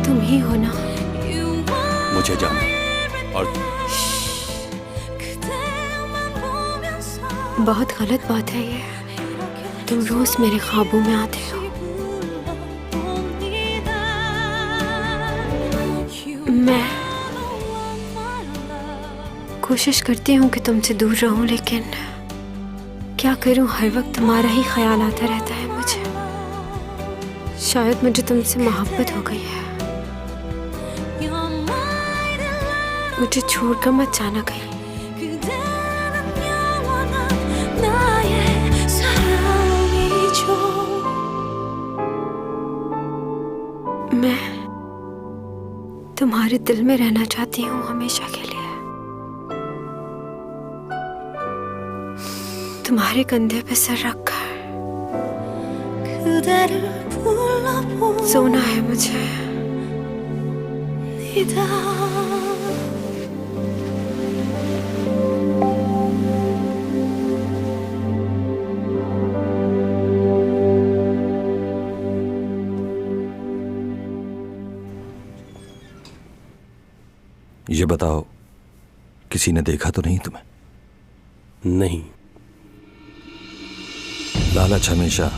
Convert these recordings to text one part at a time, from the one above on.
तुम ही हो ना? मुझे जाना और बहुत गलत बात है ये। तुम रोज मेरे ख्वाबों में आते हो। मैं कोशिश करती हूँ कि तुमसे दूर रहूं, लेकिन क्या करूं, हर वक्त तुम्हारा ही ख्याल आता रहता है मुझे। शायद मुझे तुमसे मोहब्बत हो गई है। मुझे छोड़कर मत जाना कहीं। मैं तुम्हारे दिल में रहना चाहती हूँ हमेशा के लिए। तुम्हारे कंधे पे सर रखकर सोना है मुझे। ये बताओ, किसी ने देखा तो नहीं तुम्हें? नहीं। लालच हमेशा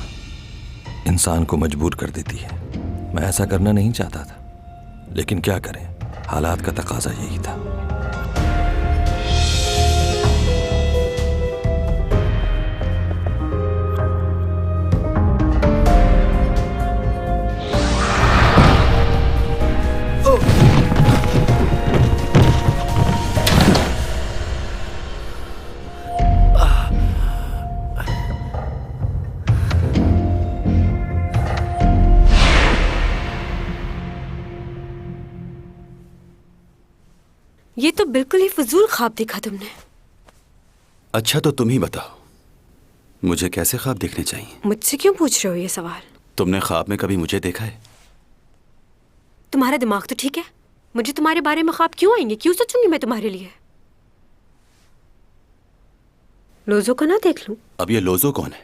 इंसान को मजबूर कर देती है। मैं ऐसा करना नहीं चाहता था, लेकिन क्या करें, हालात का तकाजा यही था। ये तो बिल्कुल ही फजूल ख्वाब देखा तुमने। अच्छा तो तुम ही बताओ, मुझे कैसे ख्वाब देखने चाहिए? मुझसे क्यों पूछ रहे हो ये सवाल? तुमने ख्वाब में कभी मुझे देखा है? तुम्हारा दिमाग तो ठीक है? मुझे तुम्हारे बारे में ख्वाब क्यों आएंगे? क्यों सोचूंगी मैं तुम्हारे लिए? लोजो को ना देख लूं? अब ये लोजो कौन है?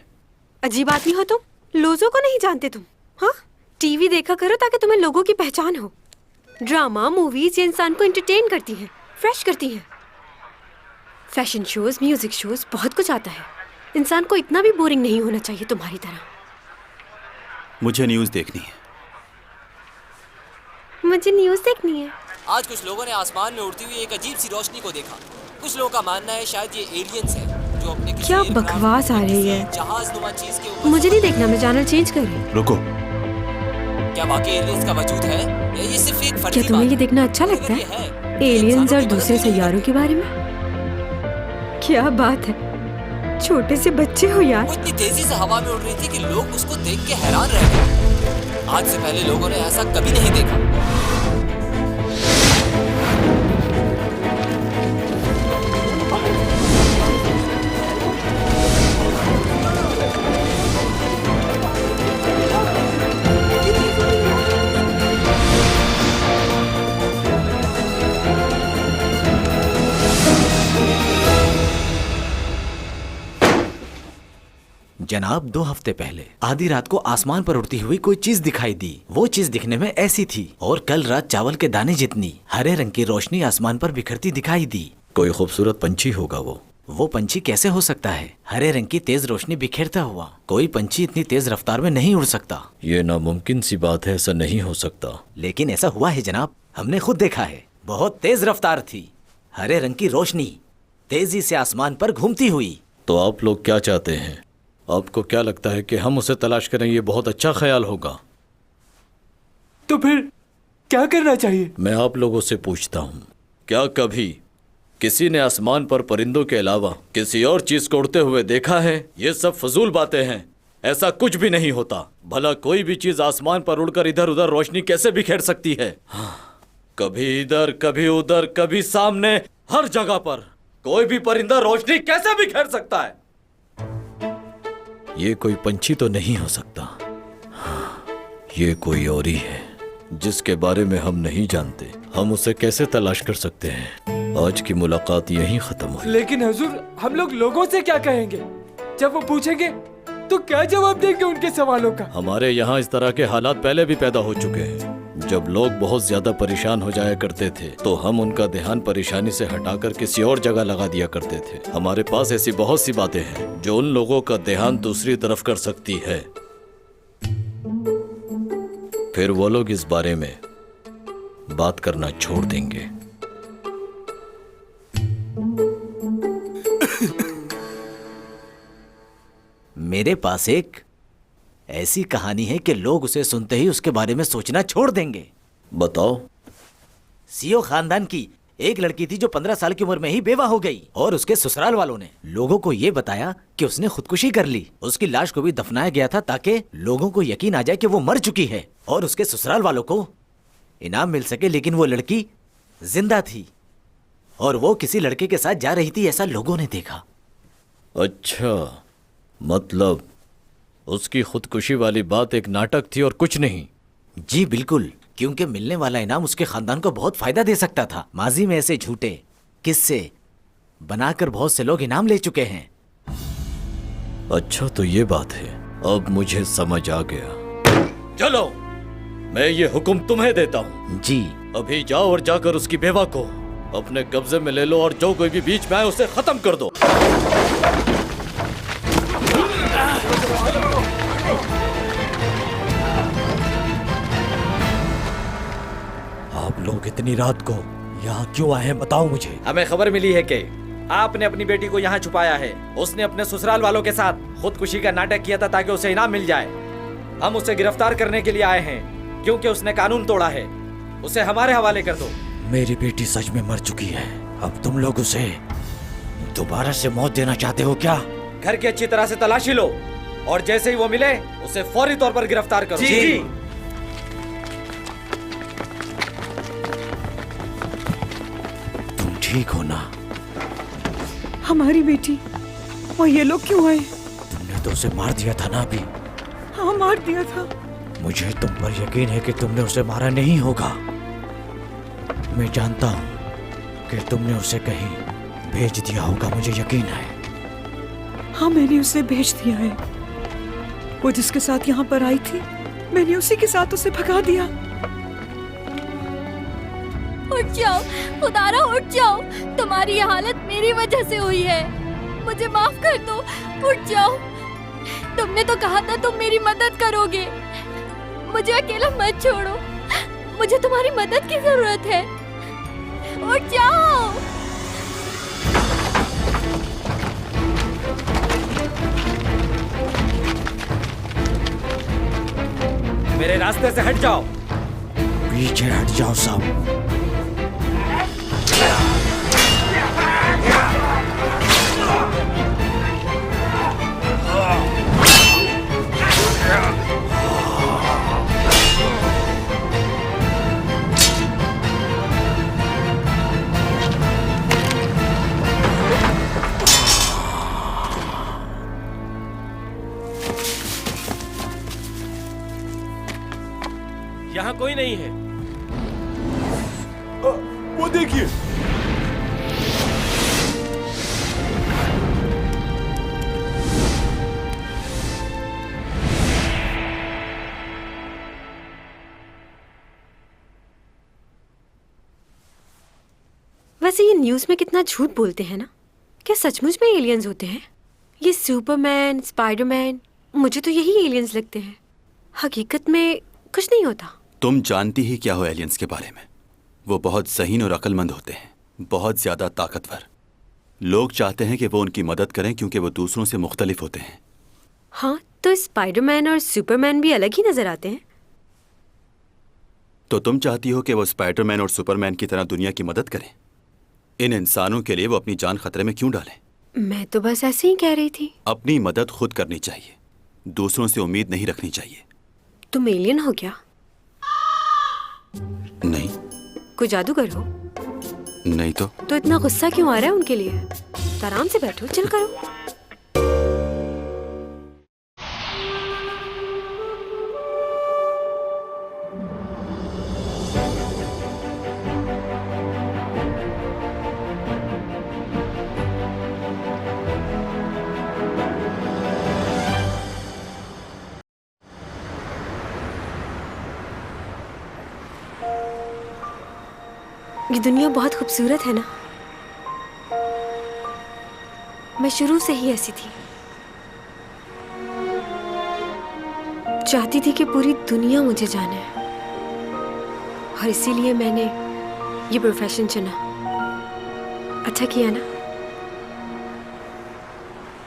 अजीब आदमी हो तुम, लोजो को नहीं जानते तुम? हाँ, टीवी देखा करो ताकि तुम्हें लोगों की पहचान हो। ड्रामा मूवीज ये इंसान को एंटरटेन करती हैं, फ्रेश करती हैं। फैशन शोज, म्यूजिक शोज, बहुत कुछ आता है। इंसान को इतना भी बोरिंग नहीं होना चाहिए तुम्हारी तरह। मुझे न्यूज़ देखनी है। मुझे न्यूज़ देखनी है। आज कुछ लोगों ने आसमान में उड़ती हुई एक अजीब सी रोशनी को देखा। कुछ लोगों का मानना है शायद ये एलियंस है जो अपने किसी क्या बकवास आ रही है। जहाज़नुमा चीज के ऊपर। मुझे नहीं देखना, मैं चैनल चेंज कर रही हूँ। रुको, क्या वाकई एलियंस का वजूद है या ये सिर्फ एक फर्जी क्या तुम्हें बात ये देखना अच्छा है? लगता अगर ये है? तो एलियंस और इंसानों की दूसरे मदद भी नहीं सैयारों के बारे में? क्या बात है, छोटे से बच्चे हो यार। वो इतनी तेजी से हवा में उड़ रही थी कि लोग उसको देख के हैरान रह गए। आज से पहले लोगों ने ऐसा कभी नहीं देखा। जनाब, 2 हफ्ते पहले आधी रात को आसमान पर उड़ती हुई कोई चीज दिखाई दी। वो चीज दिखने में ऐसी थी और कल रात चावल के दाने जितनी हरे रंग की रोशनी आसमान पर बिखरती दिखाई दी। कोई खूबसूरत पंछी होगा वो पंछी कैसे हो सकता है? हरे रंग की तेज रोशनी बिखेरता हुआ कोई पंछी इतनी तेज रफ्तार में नहीं उड़ सकता। ये नामुमकिन सी बात है, ऐसा नहीं हो सकता। लेकिन ऐसा हुआ है जनाब, हमने खुद देखा है। बहुत तेज रफ्तार थी, हरे रंग की रोशनी तेजी से आसमान पर घूमती हुई। तो आप लोग क्या चाहते हैं? आपको क्या लगता है कि हम उसे तलाश करें? ये बहुत अच्छा ख्याल होगा। तो फिर क्या करना चाहिए? मैं आप लोगों से पूछता हूँ, क्या कभी किसी ने आसमान पर परिंदों के अलावा किसी और चीज को उड़ते हुए देखा है? ये सब फजूल बातें हैं, ऐसा कुछ भी नहीं होता। भला कोई भी चीज आसमान पर उड़कर इधर उधर रोशनी कैसे बिखेर सकती है? कभी इधर, कभी उधर, कभी सामने, हर जगह पर। कोई भी परिंदा रोशनी कैसे बिखेर सकता है? ये कोई पंछी तो नहीं हो सकता। हाँ, ये कोई और ही है जिसके बारे में हम नहीं जानते। हम उसे कैसे तलाश कर सकते हैं? आज की मुलाकात यहीं खत्म हुई। लेकिन हुजूर, हम लोगों से क्या कहेंगे? जब वो पूछेंगे तो क्या जवाब देंगे उनके सवालों का? हमारे यहाँ इस तरह के हालात पहले भी पैदा हो चुके हैं। जब लोग बहुत ज्यादा परेशान हो जाया करते थे तो हम उनका ध्यान परेशानी से हटाकर किसी और जगह लगा दिया करते थे। हमारे पास ऐसी बहुत सी बातें हैं जो उन लोगों का ध्यान दूसरी तरफ कर सकती है। फिर वो लोग इस बारे में बात करना छोड़ देंगे। मेरे पास एक ऐसी कहानी है कि लोग उसे सुनते ही उसके बारे में सोचना छोड़ देंगे। बताओ। सीओ खानदान की एक लड़की थी जो 15 साल की उम्र में ही बेवा हो गई और उसके ससुराल वालों ने लोगों को ये बताया कि उसने खुदकुशी कर ली। उसकी लाश को भी दफनाया गया था ताकि लोगों को यकीन आ जाए कि वो मर चुकी है और उसके ससुराल वालों को इनाम मिल सके। लेकिन वो लड़की जिंदा थी और वो किसी लड़के के साथ जा रही थी, ऐसा लोगों ने देखा। अच्छा, मतलब उसकी खुदकुशी वाली बात एक नाटक थी और कुछ नहीं। जी बिल्कुल, क्योंकि मिलने वाला इनाम उसके खानदान को बहुत फायदा दे सकता था। माजी में ऐसे झूठे किस्से बनाकर बहुत से लोग इनाम ले चुके हैं। अच्छा, तो ये बात है। अब मुझे समझ आ गया। चलो, मैं ये हुक्म तुम्हें देता हूँ। जी। अभी जाओ और जाकर उसकी बेवा को अपने कब्जे में ले लो और जो कोई भी बीच में आए उसे खत्म कर दो। आप लोग इतनी रात को यहाँ क्यों आए हैं, बताओ मुझे। हमें खबर मिली है कि आपने अपनी बेटी को यहाँ छुपाया है। उसने अपने ससुराल वालों के साथ खुदकुशी का नाटक किया था ताकि उसे इनाम मिल जाए। हम उसे गिरफ्तार करने के लिए आए हैं क्योंकि उसने कानून तोड़ा है। उसे हमारे हवाले कर दो। मेरी बेटी सच में मर चुकी है। अब तुम लोग उसे दोबारा से मौत देना चाहते हो क्या? घर की अच्छी तरह से तलाशी लो और जैसे ही वो मिले उसे फौरी तौर पर गिरफ्तार करो। जी। तुम ठीक हो ना? हमारी बेटी और ये लोग क्यों आए? तुमने तो उसे मार दिया था ना अभी? हाँ, मार दिया था। मुझे तुम पर यकीन है कि तुमने उसे मारा नहीं होगा। मैं जानता हूँ कि तुमने उसे कहीं भेज दिया होगा, मुझे यकीन है। हाँ, मैंने उसे भेज दिया है। वो जिसके साथ यहाँ पर आई थी, मैंने उसी के साथ उसे भगा दिया। उठ जाओ उदारा, उठ जाओ। तुम्हारी ये हालत मेरी वजह से हुई है। मुझे माफ कर दो, उठ जाओ। तुमने तो कहा था तुम मेरी मदद करोगे। मुझे अकेला मत छोड़ो, मुझे तुम्हारी मदद की जरूरत है। उठ जाओ। मेरे रास्ते से हट जाओ। पीछे हट जाओ सब। यहाँ कोई नहीं है। वो देखिए। वैसे ये न्यूज़ में कितना झूठ बोलते हैं ना। क्या सचमुच में एलियंस होते हैं? ये सुपरमैन, स्पाइडरमैन, मुझे तो यही एलियंस लगते हैं। हकीकत में कुछ नहीं होता। तुम जानती ही क्या हो एलियंस के बारे में? वो बहुत ज़हीन और अक्लमंद होते हैं, बहुत ज़्यादा ताकतवर। लोग चाहते हैं कि वो उनकी मदद करें क्योंकि वो दूसरों से मुख्तलिफ होते हैं। हाँ, तो स्पाइडरमैन और सुपरमैन भी अलग ही नजर आते हैं। तो तुम चाहती हो कि वो स्पाइडरमैन और सुपरमैन की तरह दुनिया की मदद करें? इन इंसानों के लिए वो अपनी जान खतरे में क्यों डालें? मैं तो बस ऐसे ही कह रही थी। अपनी मदद खुद करनी चाहिए, दूसरों से उम्मीद नहीं रखनी चाहिए। तुम एलियन हो क्या? नहीं। कोई जादूगर हो? नहीं तो इतना गुस्सा क्यों आ रहा है उनके लिए? तो आराम से बैठो, चिल करो। ये दुनिया बहुत खूबसूरत है ना। मैं शुरू से ही ऐसी थी, चाहती थी कि पूरी दुनिया मुझे जाने, और इसीलिए मैंने ये प्रोफेशन चुना। अच्छा किया ना।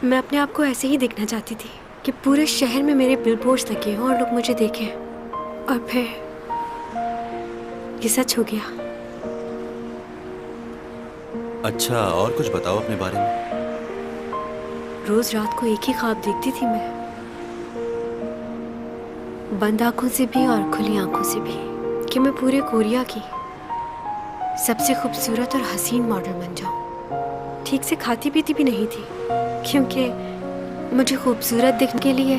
मैं अपने आप को ऐसे ही देखना चाहती थी कि पूरे शहर में मेरे बिलबोर्ड्स लगे हों और लोग मुझे देखें, और फिर ये सच हो गया। अच्छा, और कुछ बताओ अपने बारे में। रोज रात को एक ही ख्वाब देखती थी मैं, बंद आंखों से भी और खुली आंखों से भी, कि मैं पूरे कोरिया की सबसे खूबसूरत और हसीन मॉडल बन जाऊं। ठीक से खाती पीती भी नहीं थी, क्योंकि मुझे खूबसूरत दिखने के लिए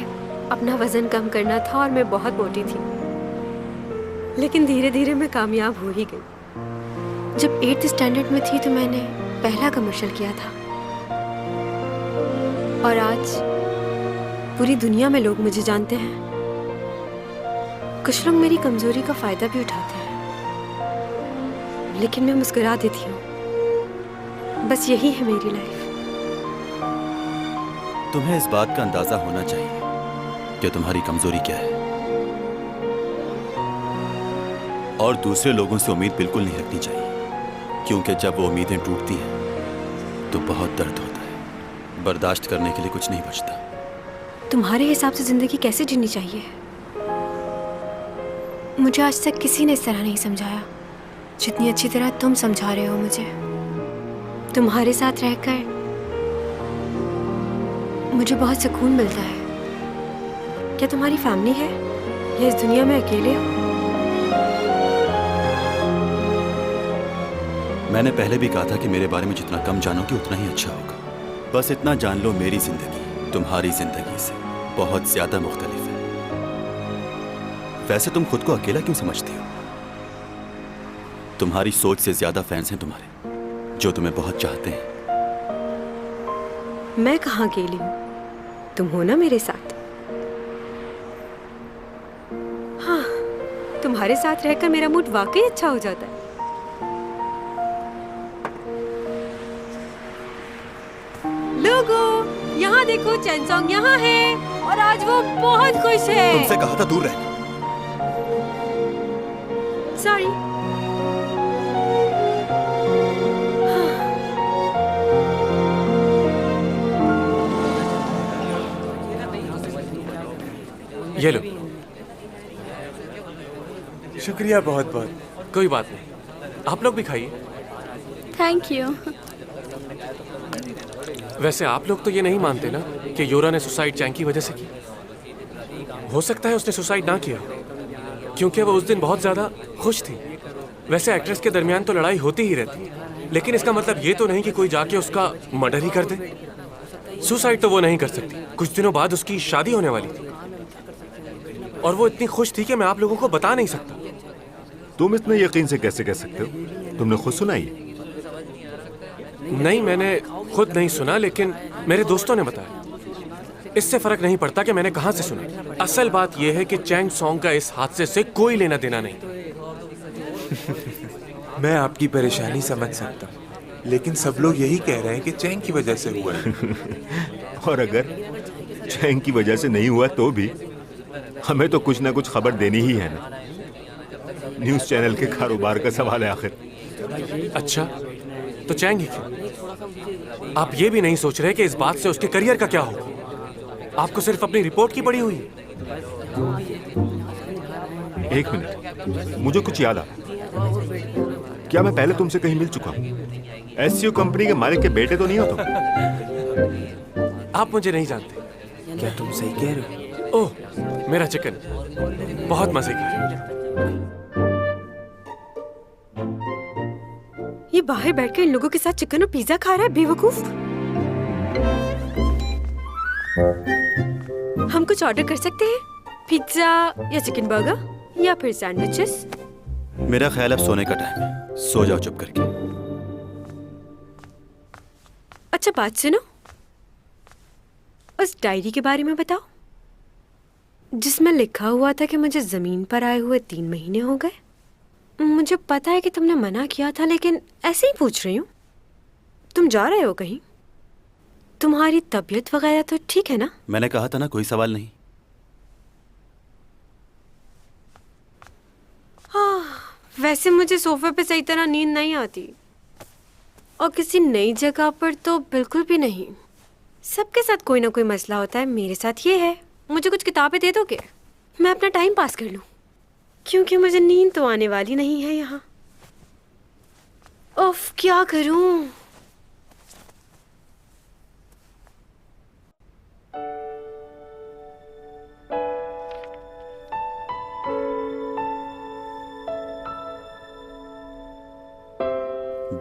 अपना वजन कम करना था और मैं बहुत मोटी थी। लेकिन धीरे धीरे मैं कामयाब हो ही गई। जब 8th स्टैंडर्ड में थी तो मैंने पहला कमर्शियल किया था, और आज पूरी दुनिया में लोग मुझे जानते हैं। कुछ लोग मेरी कमजोरी का फायदा भी उठाते हैं, लेकिन मैं मुस्कुरा देती हूँ। बस यही है मेरी लाइफ। तुम्हें इस बात का अंदाजा होना चाहिए कि तुम्हारी कमजोरी क्या है, और दूसरे लोगों से उम्मीद बिल्कुल नहीं रखनी चाहिए, क्योंकि जब वो उम्मीदें टूटती हैं तो बहुत दर्द होता है। बर्दाश्त करने के लिए कुछ नहीं बचता। तुम्हारे हिसाब से जिंदगी कैसे जीनी चाहिए? मुझे आज तक किसी ने इस तरह नहीं समझाया जितनी अच्छी तरह तुम समझा रहे हो मुझे। तुम्हारे साथ रहकर मुझे बहुत सुकून मिलता है। क्या तुम्हारी फैमिली है या इस दुनिया में अकेले हो? मैंने पहले भी कहा था कि मेरे बारे में जितना कम जानोगे उतना ही अच्छा होगा। बस इतना जान लो, मेरी जिंदगी तुम्हारी जिंदगी से बहुत ज्यादा मुख्तलिफ है। वैसे तुम खुद को अकेला क्यों समझती हो? तुम्हारी सोच से ज्यादा फैंस हैं तुम्हारे, जो तुम्हें बहुत चाहते हैं। मैं कहाँ अकेली हूँ? तुम हो ना मेरे साथ। हाँ, तुम्हारे साथ रहकर मेरा मूड वाकई अच्छा हो जाता है। लोगों, यहाँ देखो, चैनसोंग यहाँ है और आज वो बहुत खुश है। तुमसे कहा था दूर रहना। सॉरी। ये लो। शुक्रिया बहुत बहुत। कोई बात नहीं, आप लोग भी खाइए। Thank you. वैसे आप लोग तो ये नहीं मानते ना कि योरा ने सुसाइड चैंग की वजह से की। हो सकता है उसने सुसाइड ना किया क्योंकि वो उस दिन बहुत ज़्यादा खुश थी। वैसे एक्ट्रेस के दरमियान तो लड़ाई होती ही रहती है, लेकिन इसका मतलब ये तो नहीं कि कोई जाके उसका मर्डर ही कर दे। सुसाइड तो वो नहीं कर सकती। कुछ दिनों बाद उसकी शादी होने वाली थी और वो इतनी खुश थी कि मैं आप लोगों को बता नहीं सकता। तुम इतने यकीन से कैसे कह सकते हो? तुमने खुद सुना ही? नहीं, मैंने खुद नहीं सुना, लेकिन मेरे दोस्तों ने बताया। इससे फर्क नहीं पड़ता कि मैंने कहां से सुना। असल बात यह है कि चैंग सॉन्ग का इस हादसे से कोई लेना देना नहीं। मैं आपकी परेशानी समझ सकता हूँ, लेकिन सब लोग यही कह रहे हैं कि चैंग की वजह से हुआ है। और अगर चैंग की वजह से नहीं हुआ तो भी हमें तो कुछ ना कुछ खबर देनी ही है ना। न्यूज़ चैनल के कारोबार का सवाल है आखिर। अच्छा, तो चैंग ही क्यों? आप ये भी नहीं सोच रहे कि इस बात से उसके करियर का क्या होगा? आपको सिर्फ अपनी रिपोर्ट की पड़ी हुई है। एक मिनट, मुझे कुछ याद आ। क्या मैं पहले तुमसे कहीं मिल चुका हूँ? एससीओ कंपनी के मालिक के बेटे तो नहीं हो तुम? आप मुझे नहीं जानते। क्या तुम सही कह रहे हो? ओह, मेरा चिकन बहुत मजे का है। ये बाहर बैठकर इन लोगों के साथ चिकन और पिज्जा खा रहा है, बेवकूफ। हम कुछ ऑर्डर कर सकते हैं, पिज्जा या चिकन बर्गर या फिर सैंडविचेस। मेरा ख्याल अब सोने का टाइम है, सो जाओ चुप करके। अच्छा बात सुनो, उस डायरी के बारे में बताओ जिसमें लिखा हुआ था कि मुझे जमीन पर आए हुए 3 महीने हो गए। मुझे पता है कि तुमने मना किया था, लेकिन ऐसे ही पूछ रही हूँ। तुम जा रहे हो कहीं? तुम्हारी तबीयत वगैरह तो ठीक है ना? मैंने कहा था ना, कोई सवाल नहीं। हाँ, वैसे मुझे सोफे पे सही तरह नींद नहीं आती, और किसी नई जगह पर तो बिल्कुल भी नहीं। सबके साथ कोई ना कोई मसला होता है, मेरे साथ ये है। मुझे कुछ किताबें दे दोगे? मैं अपना टाइम पास कर लूं, क्योंकि मुझे नींद तो आने वाली नहीं है यहाँ। उफ, क्या करूं?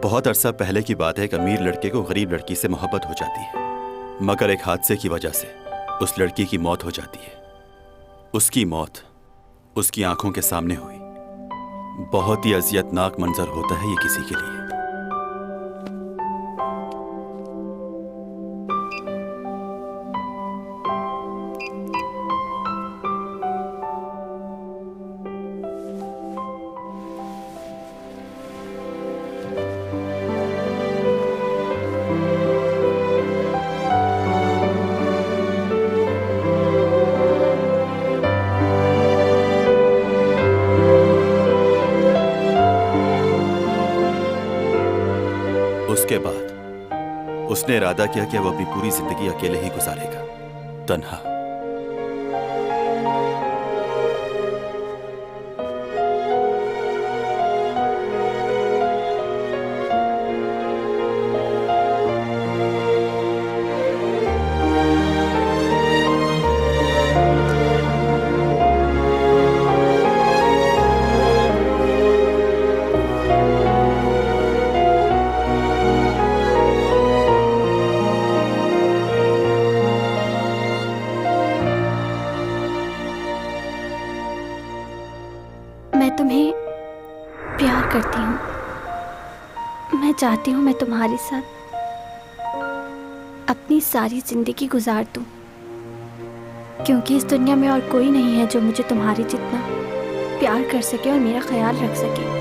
बहुत अरसा पहले की बात है, एक अमीर लड़के को गरीब लड़की से मोहब्बत हो जाती है, मगर एक हादसे की वजह से उस लड़की की मौत हो जाती है। उसकी मौत उसकी आंखों के सामने हुई। बहुत ही अजियतनाक मंजर होता है ये किसी के लिए। उसके बाद उसने इरादा किया कि वो अपनी पूरी जिंदगी अकेले ही गुजारेगा, तन्हा। मैं तुम्हें प्यार करती हूँ। मैं चाहती हूँ मैं तुम्हारे साथ अपनी सारी जिंदगी गुजार दूँ, क्योंकि इस दुनिया में और कोई नहीं है जो मुझे तुम्हारे जितना प्यार कर सके और मेरा ख्याल रख सके।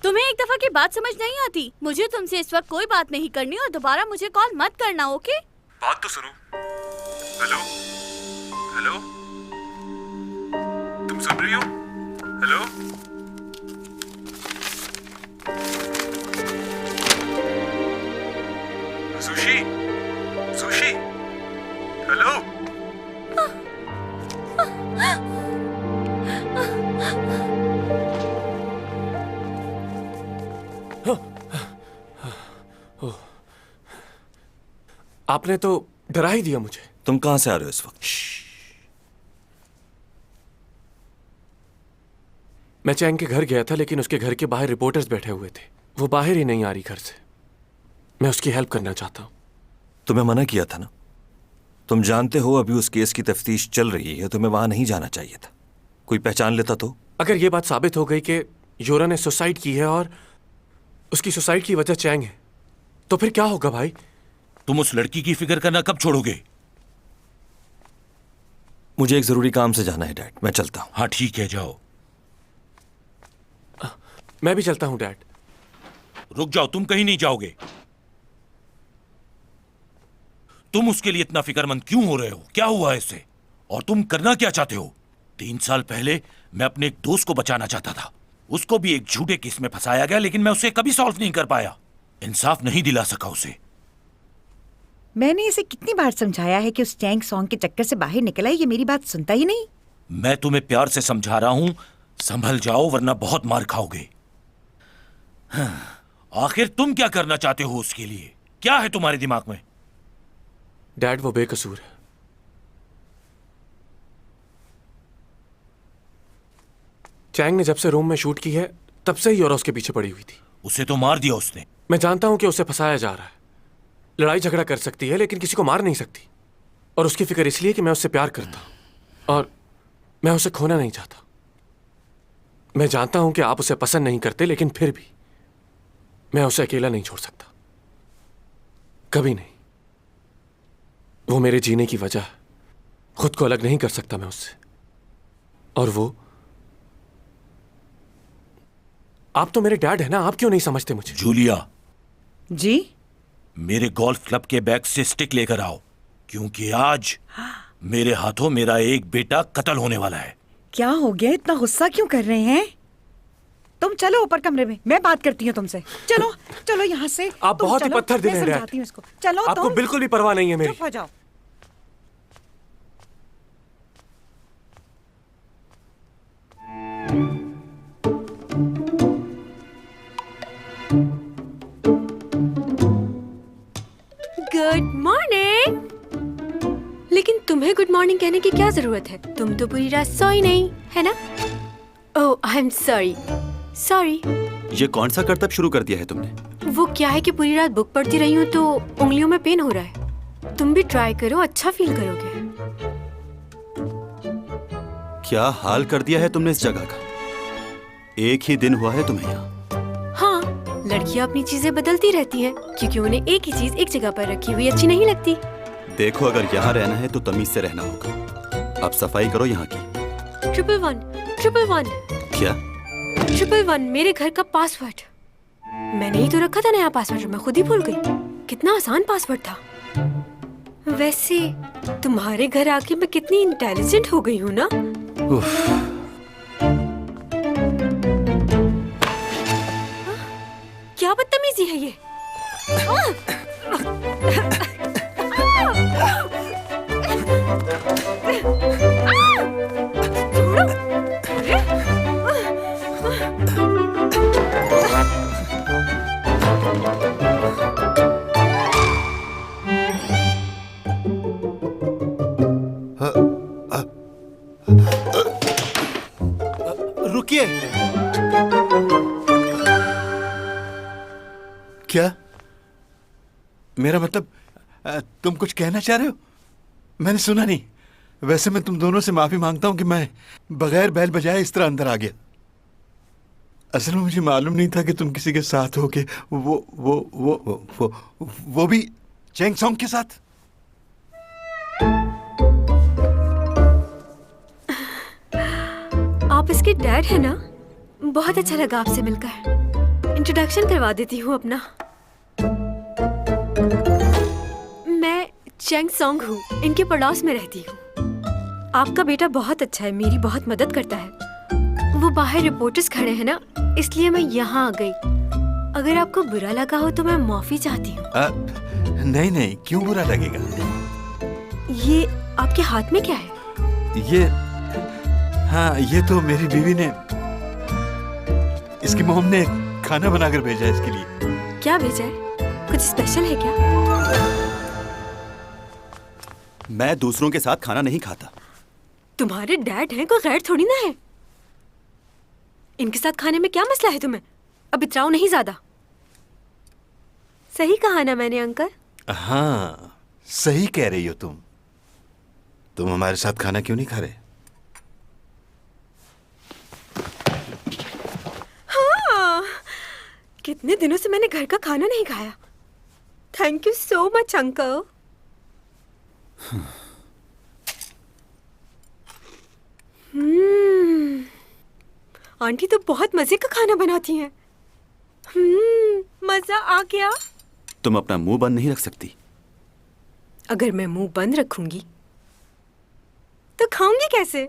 तुम्हें एक दफा की बात समझ नहीं आती? मुझे तुमसे इस वक्त कोई बात नहीं करनी और दोबारा मुझे कॉल मत करना, ओके? बात तो सुनो। हेलो हेलो, तुम सुन रही हो? Hello sushi, sushi, hello. आपने तो डरा ही दिया मुझे। तुम कहां से आ रहे हो इस वक्त? मैं चैंग के घर गया था, लेकिन उसके घर के बाहर रिपोर्टर्स बैठे हुए थे। वो बाहर ही नहीं आ रही घर से। मैं उसकी हेल्प करना चाहता हूँ। तुम्हें मना किया था ना? तुम जानते हो अभी उस केस की तफ्तीश चल रही है, तुम्हें वहां नहीं जाना चाहिए था। कोई पहचान लेता तो? अगर ये बात साबित हो गई कि योरा ने सुसाइड की है और उसकी सुसाइड की वजह चैंग है, तो फिर क्या होगा भाई? तुम उस लड़की की फिक्र करना कब छोड़ोगे? मुझे एक जरूरी काम से जाना है डैड, मैं चलता हूँ। हाँ ठीक है, जाओ। मैं भी चलता हूँ डैड। रुक जाओ, तुम कहीं नहीं जाओगे। तुम उसके लिए इतना फिक्रमंद क्यों हो रहे हो? क्या हुआ है इससे? और तुम करना क्या चाहते हो? 3 साल पहले मैं अपने एक दोस्त को बचाना चाहता था। उसको भी एक झूठे केस में फंसाया गया, लेकिन मैं उसे कभी सॉल्व नहीं कर पाया। इंसाफ नहीं दिला सका उसे। मैंने इसे कितनी बार समझाया है कि उस चैंग सॉन्ग के चक्कर से बाहर निकल आए, ये मेरी बात सुनता ही नहीं। मैं तुम्हें प्यार से समझा रहा हूं, संभल जाओ वरना बहुत मार खाओगे। आखिर तुम क्या करना चाहते हो उसके लिए? क्या है तुम्हारे दिमाग में? डैड वो बेकसूर है। चैंग ने जब से रोम में शूट की है तब से ही योरा उसके पीछे पड़ी हुई थी। उसे तो मार दिया उसने। मैं जानता हूं कि उसे फंसाया जा रहा है। लड़ाई झगड़ा कर सकती है लेकिन किसी को मार नहीं सकती। और उसकी फिक्र इसलिए कि मैं उससे प्यार करता हूं और मैं उसे खोना नहीं चाहता। मैं जानता हूं कि आप उसे पसंद नहीं करते, लेकिन फिर भी मैं उसे अकेला नहीं छोड़ सकता, कभी नहीं। वो मेरे जीने की वजह है। खुद को अलग नहीं कर सकता मैं उससे। और वो आप तो मेरे डैड है ना, आप क्यों नहीं समझते मुझे? जूलिया जी, मेरे गोल्फ क्लब के बैग से स्टिक लेकर आओ, क्योंकि आज मेरे हाथों मेरा एक बेटा कत्ल होने वाला है। क्या हो गया? इतना गुस्सा क्यों कर रहे हैं? तुम चलो ऊपर कमरे में, मैं बात करती हूँ तुमसे। चलो चलो यहाँ से। आप तुम बहुत ही चलो, पत्थर दिल मैं हैं डैड। समझाती हूँ इसको। चलो आपको तुम बिल्कुल भी परवाह नहीं है मेरी। चुप हो जाओ। Good morning. लेकिन तुम्हें गुड मॉर्निंग कहने की क्या जरूरत है? तुम तो पूरी रात सोई नहीं, है ना? ओह, आई एम सॉरी। सॉरी। ये कौन सा करतब शुरू कर दिया है तुमने? वो क्या है कि पूरी रात बुक पढ़ती रही हूँ तो उंगलियों में पेन हो रहा है। तुम भी ट्राई करो, अच्छा फील करोगे। क्या हाल कर दिया है तुमने इस जगह का? एक ही दिन हुआ है तुम्हें यहाँ। हाँ, लड़कियाँ अपनी चीजें बदलती रहती हैं क्योंकि उन्हें एक ही चीज एक जगह पर रखी हुई अच्छी नहीं लगती। देखो, अगर यहाँ रहना है तो तमीज से रहना होगा। अब सफाई करो यहाँ की। 111 क्या? 111 मेरे घर का पासवर्ड। मैंने ही तो रखा था नया पासवर्ड, मैं खुद ही भूल गई। कितना आसान पासवर्ड था। वैसे तुम्हारे घर आके मैं कितनी इंटेलिजेंट हो गई हूँ ना। क्या बदतमीजी है ये? रुकिए। क्या? मेरा मतलब तुम कुछ कहना चाह रहे हो? मैंने सुना नहीं। वैसे मैं तुम दोनों से माफी मांगता हूं कि मैं बगैर बैल बजाए इस तरह अंदर आ गया। असल में मुझे मालूम नहीं था कि तुम किसी के साथ हो के वो भी चैंग सॉन्ग के साथ। आप इसके डैड है ना? बहुत अच्छा लगा आपसे मिलकर। इंट्रोडक्शन करवा देती हूँ अपना। मैं चैंग सॉन्ग हूँ, इनके पड़ोस में रहती हूँ। आपका बेटा बहुत अच्छा है, मेरी बहुत मदद करता है। वो बाहर रिपोर्टर्स खड़े हैं ना, इसलिए मैं यहाँ आ गई। अगर आपको बुरा लगा हो तो मैं माफी चाहती हूँ। नहीं नहीं, क्यों बुरा लगेगा? ये आपके हाथ में क्या है? ये, हाँ, ये तो मेरी बीवी ने, इसकी मोम ने खाना बनाकर भेजा है इसके लिए। क्या भेजा है? कुछ स्पेशल है क्या? मैं दूसरों के साथ खाना नहीं खाता। तुम्हारे डैड हैं, कोई गैर थोड़ी ना है। इनके साथ खाने में क्या मसला है तुम्हें? अब इतराओ नहीं ज्यादा। सही कहा ना मैंने अंकल? हाँ, सही कह रही हो तुम। तुम हमारे साथ खाना क्यों नहीं खा रहे? हाँ, कितने दिनों से मैंने घर का खाना नहीं खाया। Thank you so much uncle. Aunty तो बहुत मजे का खाना बनाती हैं। मजा आ गया। तुम अपना मुंह बंद नहीं रख सकती? अगर मैं मुंह बंद रखूंगी तो खाऊंगी कैसे?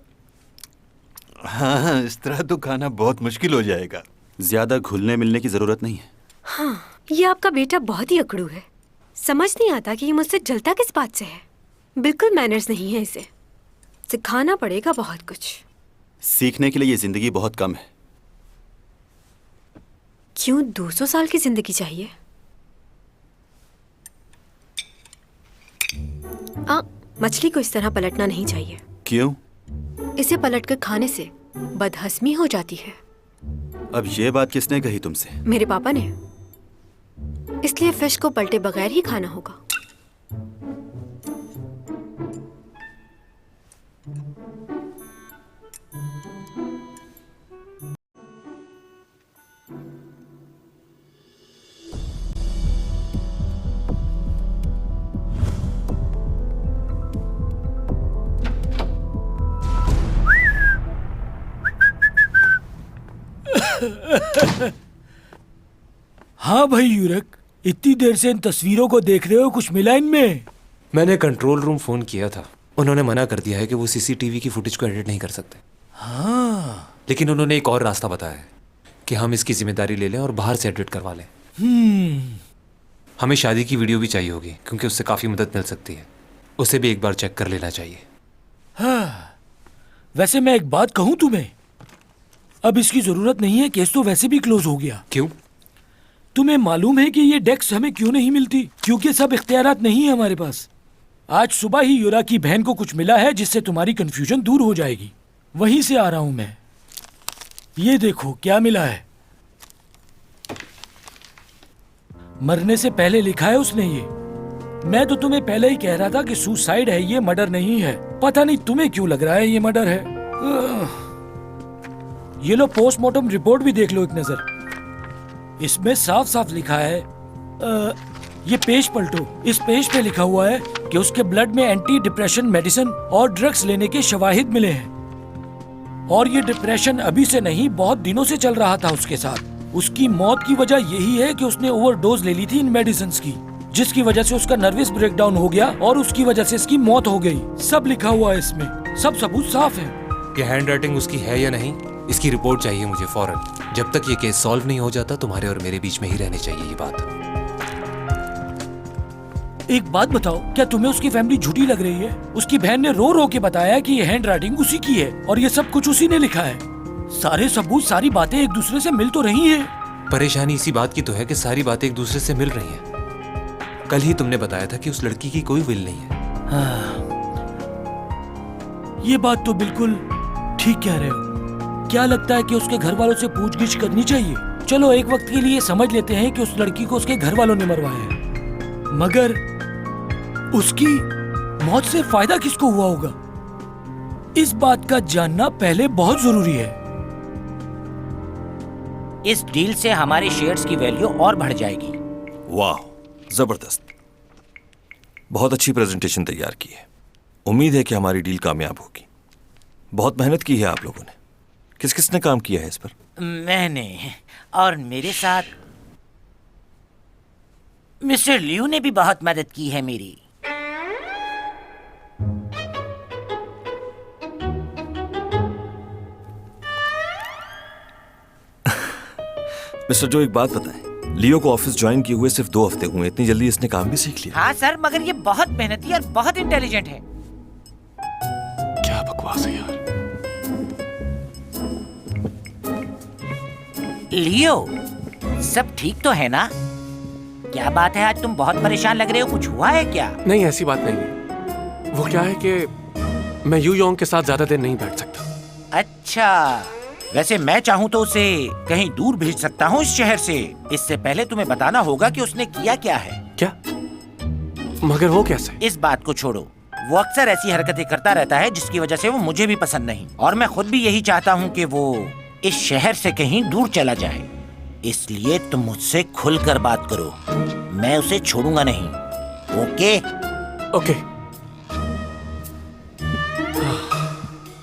हाँ, इस तरह तो खाना बहुत मुश्किल हो जाएगा। ज्यादा घुलने मिलने की जरूरत नहीं है। हाँ, ये आपका बेटा बहुत ही अकड़ू है। समझ नहीं आता कि ये मुझसे जलता किस बात से है। बिल्कुल मैनर्स नहीं है इसे। सिखाना पड़ेगा बहुत कुछ। सीखने के लिए ये जिंदगी बहुत कम है। क्यों 200 साल की जिंदगी चाहिए? मछली को इस तरह पलटना नहीं चाहिए। क्यों? इसे पलटकर खाने से बदहजमी हो जाती है। अब ये बात किसने कही तुमसे? मेरे पापा ने। इसलिए फिश को पलटे बगैर ही खाना होगा। हाँ भाई यूरक, इतनी देर से इन तस्वीरों को देख रहे हो, कुछ मिला इनमें? मैंने कंट्रोल रूम फोन किया था। उन्होंने मना कर दिया है कि वो सीसीटीवी की फुटेज को एडिट नहीं कर सकते। हाँ, लेकिन उन्होंने एक और रास्ता बताया है कि हम इसकी जिम्मेदारी ले लें और बाहर से एडिट करवा लें। हमें शादी की वीडियो भी चाहिए होगी क्योंकि उससे काफ़ी मदद मिल सकती है। उसे भी एक बार चेक कर लेना चाहिए। हाँ, वैसे मैं एक बात कहूँ तुम्हें, अब इसकी जरूरत नहीं है, केस तो वैसे भी क्लोज हो गया। क्यों? तुम्हें मालूम है कि ये डेस्क हमें क्यों नहीं मिलती? क्योंकि सब इख्तियारात नहीं है हमारे पास। आज सुबह ही यूरा की बहन को कुछ मिला है जिससे तुम्हारी कंफ्यूजन दूर हो जाएगी। वहीं से आ रहा हूं मैं। ये देखो क्या मिला है। मरने से पहले लिखा है उसने ये। मैं तो तुम्हें पहले ही कह रहा था कि सुसाइड है, ये मर्डर नहीं है। पता नहीं तुम्हें क्यों लग रहा है ये मर्डर है। ये लो पोस्टमार्टम रिपोर्ट भी देख लो एक नजर। इसमें साफ साफ लिखा है, ये पेज पलटो। इस पेज पे लिखा हुआ है कि उसके ब्लड में एंटी डिप्रेशन मेडिसिन और ड्रग्स लेने के शवाहिद मिले हैं। और ये डिप्रेशन अभी से नहीं, बहुत दिनों से चल रहा था उसके साथ। उसकी मौत की वजह यही है कि उसने ओवरडोज ले ली थी इन मेडिसिन की, जिसकी वजह से उसका नर्वस ब्रेकडाउन हो गया और उसकी वजह से इसकी मौत हो गई। सब लिखा हुआ है इसमें, सब सबूत साफ है। ये हैंड राइटिंग उसकी है या नहीं, इसकी रिपोर्ट चाहिए मुझे फौरन। जब तक ये केस सॉल्व नहीं हो जाता तुम्हारे और मेरे बीच में ही रहनी चाहिए ये बात। एक बात बताओ, क्या तुम्हें उसकी फैमिली झूठी लग रही है? उसकी बहन ने रो रो के बताया कि ये हैंड राइटिंग उसी की है और ये सब कुछ उसी ने लिखा है। सारे सबूत, सारी बातें एक दूसरे से मिल तो रही है। परेशानी इसी बात की तो है कि सारी बातें एक दूसरे से मिल रही हैं। कल ही तुमने बताया था कि उस लड़की की कोई विल नहीं है। हाँ, ये बात तो बिल्कुल ठीक कह रहे हो। क्या लगता है कि उसके घर वालों से पूछगिछ करनी चाहिए? चलो एक वक्त के लिए समझ लेते हैं कि उस लड़की को उसके घर वालों ने मरवाया है, मगर उसकी मौत से फायदा किसको हुआ होगा? इस बात का जानना पहले बहुत जरूरी है। इस डील से हमारे शेयर्स की वैल्यू और बढ़ जाएगी। वाह, जबरदस्त। बहुत अच्छी प्रेजेंटेशन तैयार की है। उम्मीद है कि हमारी डील कामयाब होगी। बहुत मेहनत की है आप लोगों ने। किस किसने काम किया है इस पर? मैंने, और मेरे साथ मिस्टर लियू ने भी बहुत मदद की है मेरी। मिस्टर जो, एक बात बताएं, लियो को ऑफिस ज्वाइन किए हुए सिर्फ 2 हफ्ते हुए, इतनी जल्दी इसने काम भी सीख लिया? हाँ सर, मगर ये बहुत मेहनती और बहुत इंटेलिजेंट है। क्या बकवास है यार। लियो, सब ठीक तो है ना? क्या बात है, आज तुम बहुत परेशान लग रहे हो, कुछ हुआ है क्या? नहीं, ऐसी बात नहीं है। वो क्या है कि मैं यू योंग के साथ ज्यादा देर नहीं बैठ सकता। अच्छा, वैसे मैं चाहूँ तो उसे कहीं दूर भेज सकता हूँ इस शहर से। इससे पहले तुम्हें बताना होगा कि उसने किया क्या है। क्या? मगर वो कैसे? इस बात को छोड़ो, वो अक्सर ऐसी हरकतें करता रहता है जिसकी वजह से वो मुझे भी पसंद नहीं, और मैं खुद भी यही चाहता हूँ कि वो इस शहर से कहीं दूर चला जाए। इसलिए तुम मुझसे खुलकर बात करो, मैं उसे छोड़ूंगा नहीं। ओके? ओके।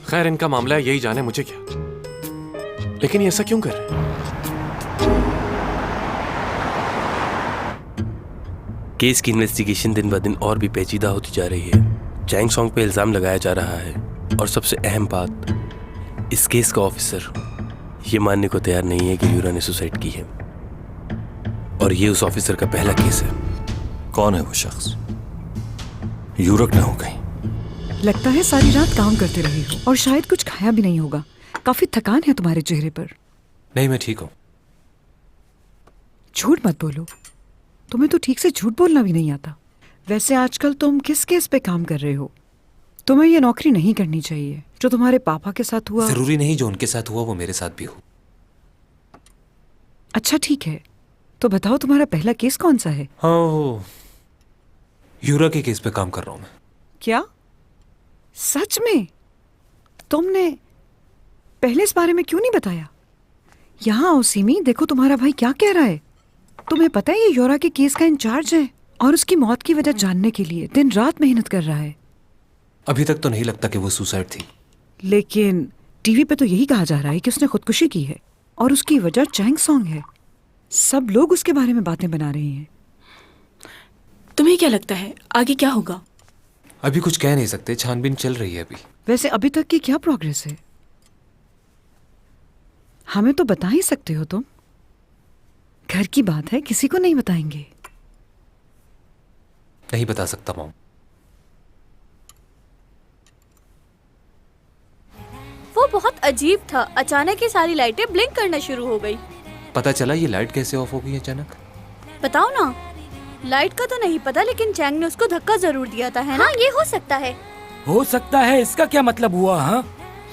खैर, इनका मामला है, यही जाने मुझे क्या। लेकिन ये ऐसा क्यों कर रहे हैं? केस की इन्वेस्टिगेशन दिन ब दिन और भी पेचीदा होती जा रही है। चैंग सॉन्ग पे इल्जाम लगाया जा रहा है और सबसे अहम बात, इस केस का ऑफिसर ये मानने को तैयार नहीं है कि यूरा ने सुसाइड की है। और ये उस ऑफिसर का पहला केस है। कौन है वो शख्स? यूरक ना हो कहीं? लगता है सारी रात काम करते रहे हो और शायद कुछ खाया भी नहीं होगा। काफी थकान है तुम्हारे चेहरे पर। नहीं, मैं ठीक हूँ। झूठ मत बोलो, तुम्हें तो ठीक से झूठ बोलना भी नहीं आता। वैसे आजकल तुम किस केस पे काम कर रहे हो? तुम्हें ये नौकरी नहीं करनी चाहिए। जो तुम्हारे पापा के साथ हुआ। जरूरी नहीं जो उनके साथ हुआ वो मेरे साथ भी हो। अच्छा ठीक है, तो बताओ तुम्हारा पहला केस कौन सा है? हाँ, वो यूरा के केस पे काम कर रहा हूँ मैं। क्या सच में? तुमने पहले इस बारे में क्यों नहीं बताया? यहाँ आओ सिमी, देखो तुम्हारा भाई क्या कह रहा है। तुम्हें पता है ये यूरा के केस का इंचार्ज है और उसकी मौत की वजह जानने के लिए दिन रात मेहनत कर रहा है। अभी तक तो नहीं लगता कि वो सुसाइड थी। लेकिन टीवी पे तो यही कहा जा रहा है कि उसने खुदकुशी की है और उसकी वजह चैंग सॉन्ग है। सब लोग उसके बारे में बातें बना रहे हैं। तुम्हें क्या लगता है आगे क्या होगा? अभी कुछ कह नहीं सकते, छानबीन चल रही है अभी। वैसे अभी तक की क्या प्रोग्रेस है? हमें तो बता ही सकते हो तुम। घर की बात है, किसी को नहीं बताएंगे। नहीं बता सकता मॉम। वो बहुत अजीब था, अचानक ही सारी लाइटें ब्लिंक करना शुरू हो गई। पता चला ये लाइट कैसे ऑफ हो गई अचानक? बताओ ना। लाइट का तो नहीं पता, लेकिन चैंग ने उसको धक्का जरूर दिया था, है ना? ये हो सकता है। हो सकता है, इसका क्या मतलब हुआ? हाँ,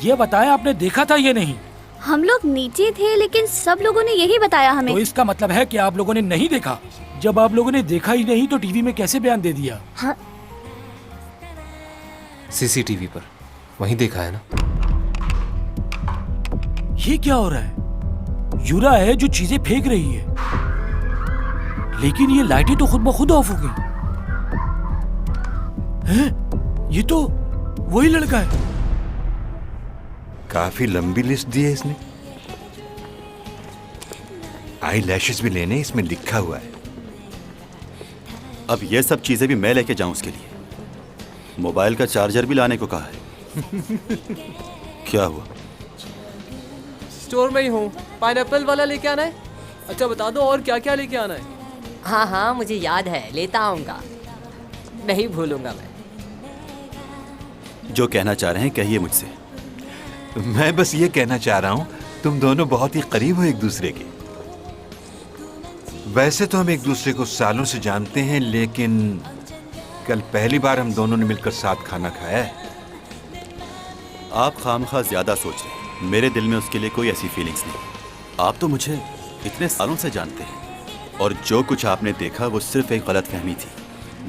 ये बताया आपने देखा था? ये नहीं, हम लोग नीचे थे लेकिन सब लोगों ने यही बताया हमें। तो इसका मतलब है कि आप लोगों ने नहीं देखा। जब आप लोगों ने देखा ही नहीं तो टीवी में कैसे बयान दे दिया? हाँ। सीसीटीवी पर वहीं देखा है ना। ये क्या हो रहा है? यूरा है जो चीजें फेंक रही है, लेकिन ये लाइटें तो खुद ब खुद ऑफ हो गई। हैं? ये तो वही लड़का है। काफी लंबी लिस्ट दी है इसने। आई लैशेस भी लेने, इसमें लिखा हुआ है। अब ये सब चीजें भी मैं लेके जाऊं उसके लिए? मोबाइल का चार्जर भी लाने को कहा है। क्या हुआ? स्टोर में ही हूँ। पाइनएप्पल वाला लेके आना है? अच्छा बता दो और क्या क्या लेके आना है? हाँ हाँ मुझे याद है, लेता आऊंगा, नहीं भूलूंगा मैं। जो कहना चाह रहे हैं कहिए मुझसे। मैं बस ये कहना चाह रहा हूँ, तुम दोनों बहुत ही करीब हो एक दूसरे के। वैसे तो हम एक दूसरे को सालों से जानते हैं, लेकिन कल पहली बार हम दोनों ने मिलकर साथ खाना खाया है। आप खामखा ज्यादा सोच रहे हैं। मेरे दिल में उसके लिए कोई ऐसी फीलिंग्स नहीं। आप तो मुझे इतने सालों से जानते हैं और जो कुछ आपने देखा वो सिर्फ एक गलतफहमी थी।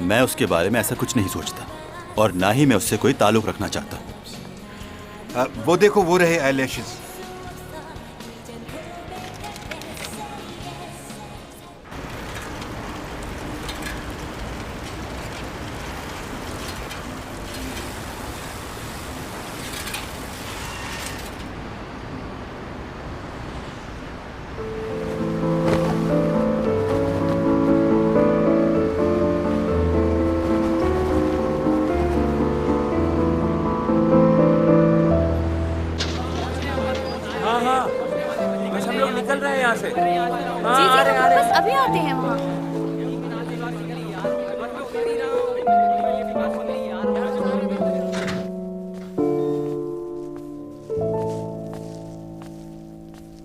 मैं उसके बारे में ऐसा कुछ नहीं सोचता और ना ही मैं उससे कोई ताल्लुक रखना चाहता। वो देखो, वो रहे आईलैशेस। निकल रहे हैं यहाँ से। जी जी, हम बस अभी आते हैं वहाँ।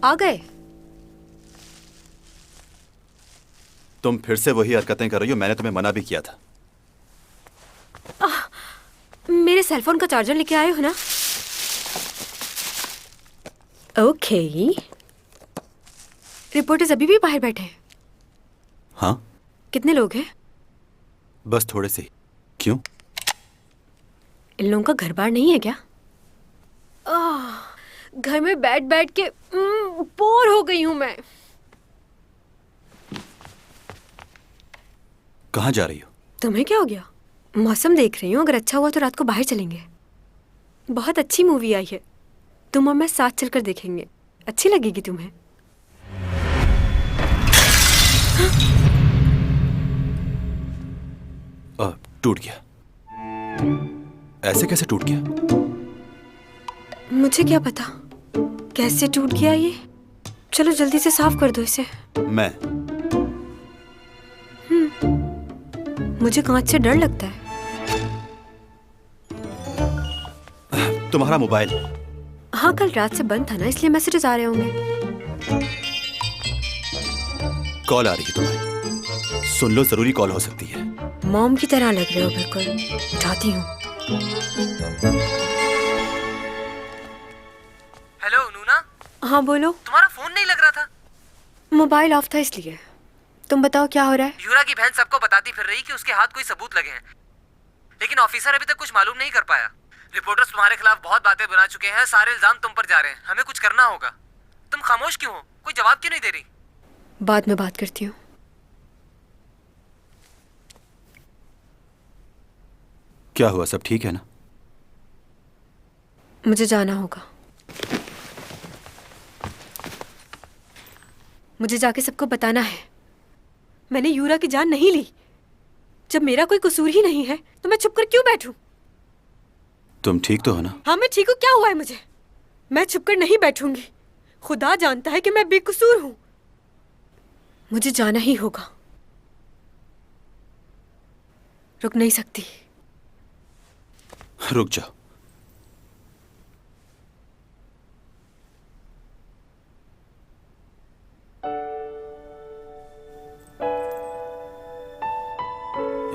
आ गए? तुम फिर से वही हरकतें कर रही हो। मैंने तुम्हें मना भी किया था। मेरे सेलफोन का चार्जर लेके आए हो ना? ओके। रिपोर्टर्स अभी भी बाहर बैठे हैं? हाँ। कितने लोग हैं? बस थोड़े से। क्यों? इन लोगों का घर बार नहीं है क्या? घर में बैठ बैठ के बोर हो गई हूं मैं। कहाँ जा रही हो? तुम्हें क्या हो गया? मौसम देख रही हूँ, अगर अच्छा हुआ तो रात को बाहर चलेंगे। बहुत अच्छी मूवी आई है, तुम और मैं साथ चलकर देखेंगे। अच्छी लगेगी तुम्हें। टूट गया। ऐसे कैसे टूट गया? मुझे क्या पता कैसे टूट गया ये। चलो जल्दी से साफ कर दो इसे। मैं मुझे कांच से डर लगता है। तुम्हारा मोबाइल? हाँ, कल रात से बंद था ना, इसलिए मैसेजेस आ रहे होंगे। कॉल आ रही है तुम्हारी, सुन लो, जरूरी कॉल हो सकती है। मॉम की तरह लग रहे हो बिल्कुल। उठाती हूँ। हेलो नूना। हाँ बोलो। तुम्हारा फोन नहीं लग रहा था। मोबाइल ऑफ था इसलिए। तुम बताओ क्या हो रहा है? यूरा की बहन सबको बताती फिर रही कि उसके हाथ कोई सबूत लगे हैं, लेकिन ऑफिसर अभी तक कुछ मालूम नहीं कर पाया। रिपोर्टर्स तुम्हारे खिलाफ बहुत बातें बना चुके हैं, सारे इल्जाम तुम पर जा रहे हैं। हमें कुछ करना होगा। तुम खामोश क्यों हो? कोई जवाब क्यों नहीं दे रही? बाद में बात करती हूँ। क्या हुआ, सब ठीक है ना? मुझे जाना होगा। मुझे जाके सबको बताना है मैंने यूरा की जान नहीं ली। जब मेरा कोई कसूर ही नहीं है तो मैं छुप कर क्यों बैठूं? तुम ठीक तो हो ना? हाँ मैं ठीक हूँ। क्या हुआ है मुझे? मैं छुपकर नहीं बैठूंगी। खुदा जानता है कि मैं बेकसूर हूं। मुझे जाना ही होगा। रुक नहीं सकती। रुक जाओ।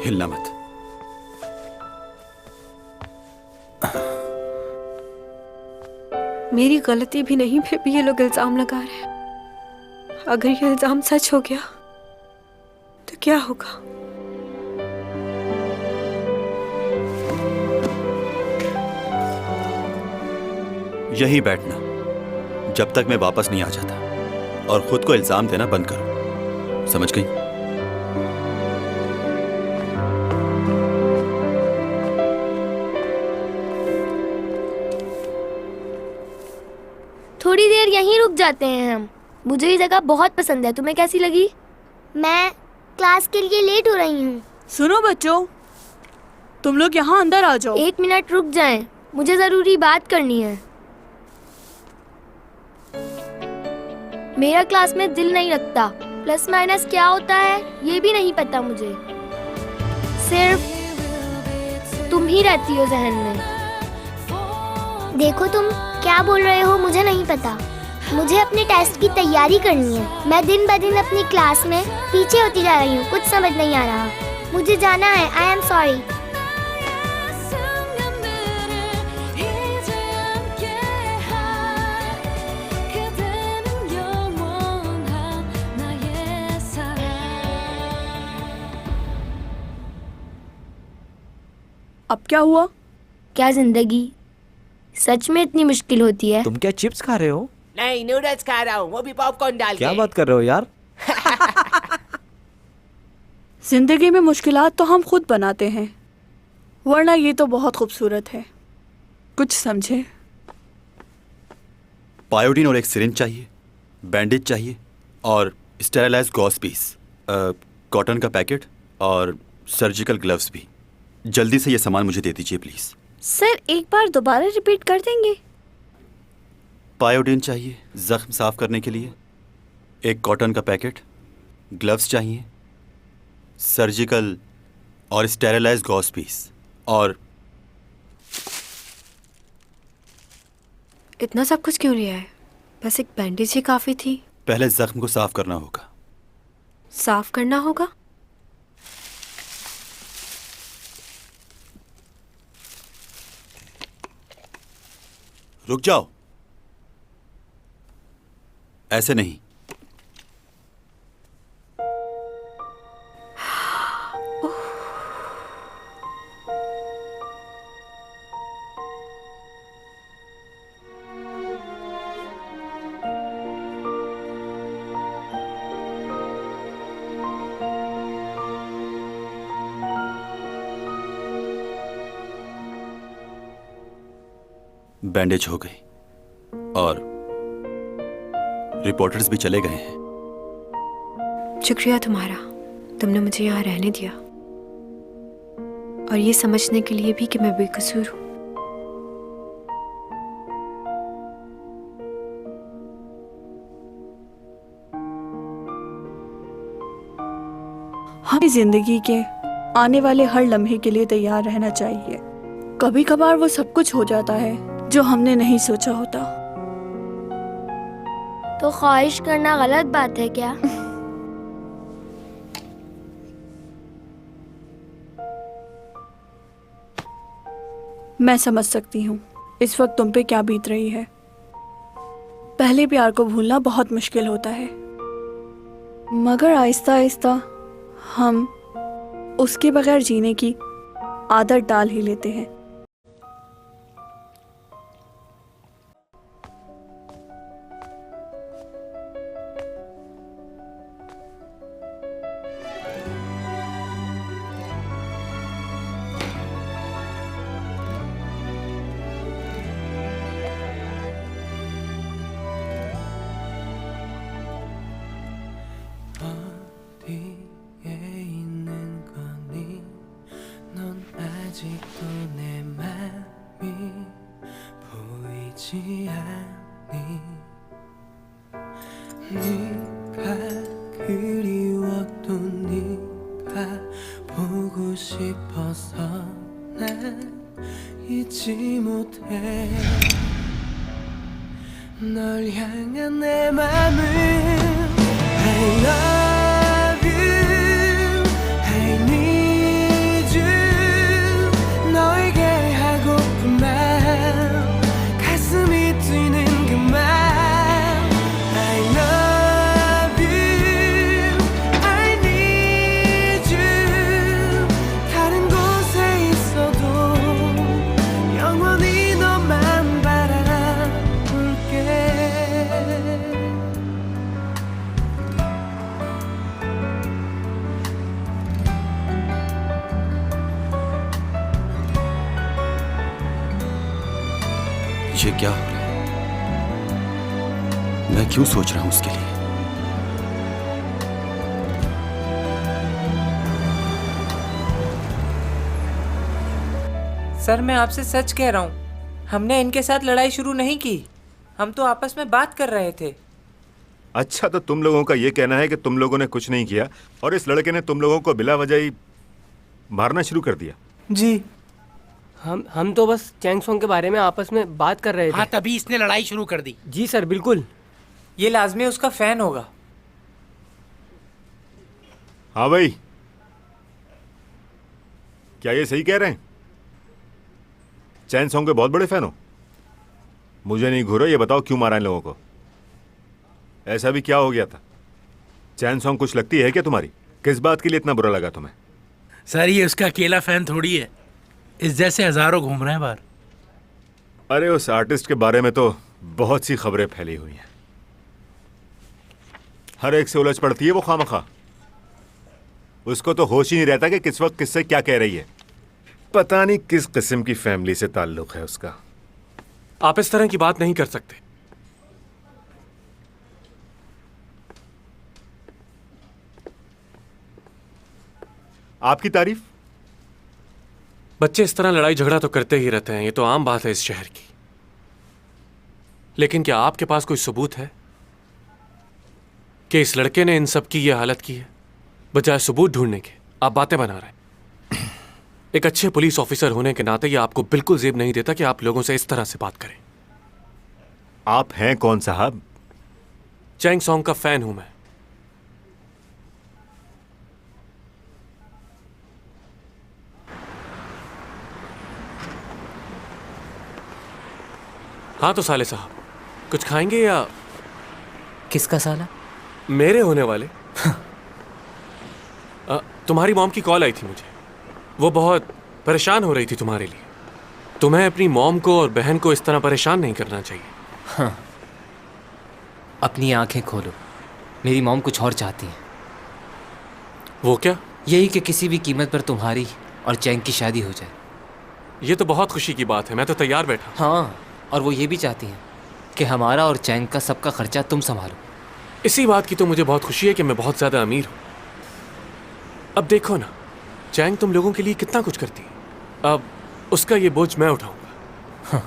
हिलना मत। मेरी गलती भी नहीं, फिर भी ये लोग इल्जाम लगा रहे हैं। अगर ये इल्जाम सच हो गया तो क्या होगा? यहीं बैठना जब तक मैं वापस नहीं आ जाता, और खुद को इल्जाम देना बंद करो, समझ गई? थोड़ी देर यहीं रुक जाते हैं हम। मुझे ये जगह बहुत पसंद है। तुम्हें कैसी लगी? मैं क्लास के लिए लेट हो रही हूँ। सुनो बच्चों, तुम लोग यहाँ अंदर आ जाओ। 1 मिनट रुक जाएं, मुझे जरूरी बात करनी है। मेरा क्लास में दिल नहीं लगता। प्लस माइनस क्या होता है ये भी नहीं पता मुझे। सिर्फ तुम ही रहती हो जहन में। देखो तुम क्या बोल रहे हो मुझे नहीं पता। मुझे अपने टेस्ट की तैयारी करनी है। मैं दिन ब दिन अपनी क्लास में पीछे होती जा रही हूँ। कुछ समझ नहीं आ रहा। मुझे जाना है। I am sorry. अब क्या हुआ? क्या जिंदगी सच में इतनी मुश्किल होती है? तुम क्या चिप्स खा रहे हो? नहीं, नूडल्स खा रहा हूँ, वो भी पॉपकॉर्न डाल के। क्या बात कर रहे हो यार? जिंदगी में मुश्किलात तो हम खुद बनाते हैं, वरना ये तो बहुत खूबसूरत है। कुछ समझे? पायोडीन और एक सिरिंज चाहिए, बैंडेज चाहिए और स्टेरिलाइज्ड गॉस पीस, कॉटन का पैकेट और सर्जिकल ग्लव्स भी। जल्दी से ये सामान मुझे दे दीजिए प्लीज। सर एक बार दोबारा रिपीट कर देंगे? पायोडीन चाहिए जख्म साफ करने के लिए, एक कॉटन का पैकेट, ग्लव्स चाहिए, सर्जिकल और स्टेरिलाइज्ड गॉस पीस और इतना सब कुछ क्यों लिया है? बस एक बैंडेज ही काफी थी। पहले जख्म को साफ करना होगा। साफ करना होगा? रुक जाओ, ऐसे नहीं। बैंडेज हो गई और रिपोर्टर्स भी चले गए हैं। शुक्रिया तुम्हारा, तुमने मुझे यहाँ रहने दिया और ये समझने के लिए भी कि मैं बेकसूर हूँ। हमें जिंदगी के आने वाले हर लम्हे के लिए तैयार रहना चाहिए। कभी कभार वो सब कुछ हो जाता है जो हमने नहीं सोचा होता। तो ख्वाहिश करना गलत बात है क्या? मैं समझ सकती हूँ इस वक्त तुम पे क्या बीत रही है। पहले प्यार को भूलना बहुत मुश्किल होता है, मगर आहिस्ता आहिस्ता हम उसके बगैर जीने की आदत डाल ही लेते हैं। 널 향한 내 맘은 I love you, I need you. 너에게 하고픈 말, 가슴이 뛰는 그 말. I love you, I need you. 다른 곳에 있어도 영원히 너만 바라볼게. ये क्या हो रहा है? मैं क्यों सोच रहा हूं उसके लिए? सर मैं आपसे सच कह रहा हूँ, हमने इनके साथ लड़ाई शुरू नहीं की, हम तो आपस में बात कर रहे थे। अच्छा, तो तुम लोगों का ये कहना है कि तुम लोगों ने कुछ नहीं किया और इस लड़के ने तुम लोगों को बिला वजह ही मारना शुरू कर दिया? जी हम तो बस चैंग सोंग के बारे में आपस में बात कर रहे थे। हाँ, तभी इसने लड़ाई शुरू कर दी। जी सर, बिल्कुल। ये लाजमी उसका फैन होगा। हाँ भाई, क्या ये सही कह रहे हैं? चैन सॉन्ग के बहुत बड़े फैन हो? मुझे नहीं घूरो, ये बताओ क्यों मारा इन लोगों को? ऐसा भी क्या हो गया था? चैन सॉन्ग कुछ लगती है क्या तुम्हारी? किस बात के लिए इतना बुरा लगा तुम्हें? सर ये उसका अकेला फैन थोड़ी है, इस जैसे हजारों घूम रहे हैं बाहर। अरे उस आर्टिस्ट के बारे में तो बहुत सी खबरें फैली हुई हैं, हर एक से उलझ पड़ती है वो खामखा। उसको तो होश ही नहीं रहता कि किस वक्त किससे क्या कह रही है। पता नहीं किस किस्म की फैमिली से ताल्लुक है उसका। आप इस तरह की बात नहीं कर सकते। आपकी तारीफ? बच्चे इस तरह लड़ाई झगड़ा तो करते ही रहते हैं, ये तो आम बात है इस शहर की। लेकिन क्या आपके पास कोई सबूत है कि इस लड़के ने इन सब की ये हालत की है? बजाय सबूत ढूंढने के आप बातें बना रहे हैं। एक अच्छे पुलिस ऑफिसर होने के नाते ये आपको बिल्कुल जेब नहीं देता कि आप लोगों से इस तरह से बात करें। आप हैं कौन साहब? चैंग सॉन्ग का फैन हूं मैं। हाँ तो साले साहब, कुछ खाएंगे या? किसका साला? मेरे होने वाले। तुम्हारी मॉम की कॉल आई थी मुझे, वो बहुत परेशान हो रही थी तुम्हारे लिए। तुम्हें अपनी मॉम को और बहन को इस तरह परेशान नहीं करना चाहिए। हाँ, अपनी आंखें खोलो, मेरी मॉम कुछ और चाहती है। वो क्या? यही कि किसी भी कीमत पर तुम्हारी और चैंग की शादी हो जाए। ये तो बहुत खुशी की बात है, मैं तो तैयार बैठा। हाँ, और वो ये भी चाहती हैं कि हमारा और चैंग का सबका खर्चा तुम संभालो। इसी बात की तो मुझे बहुत खुशी है कि मैं बहुत ज्यादा अमीर हूं। अब देखो ना, चैंग तुम लोगों के लिए कितना कुछ करती है, अब उसका ये बोझ मैं उठाऊंगा। हाँ।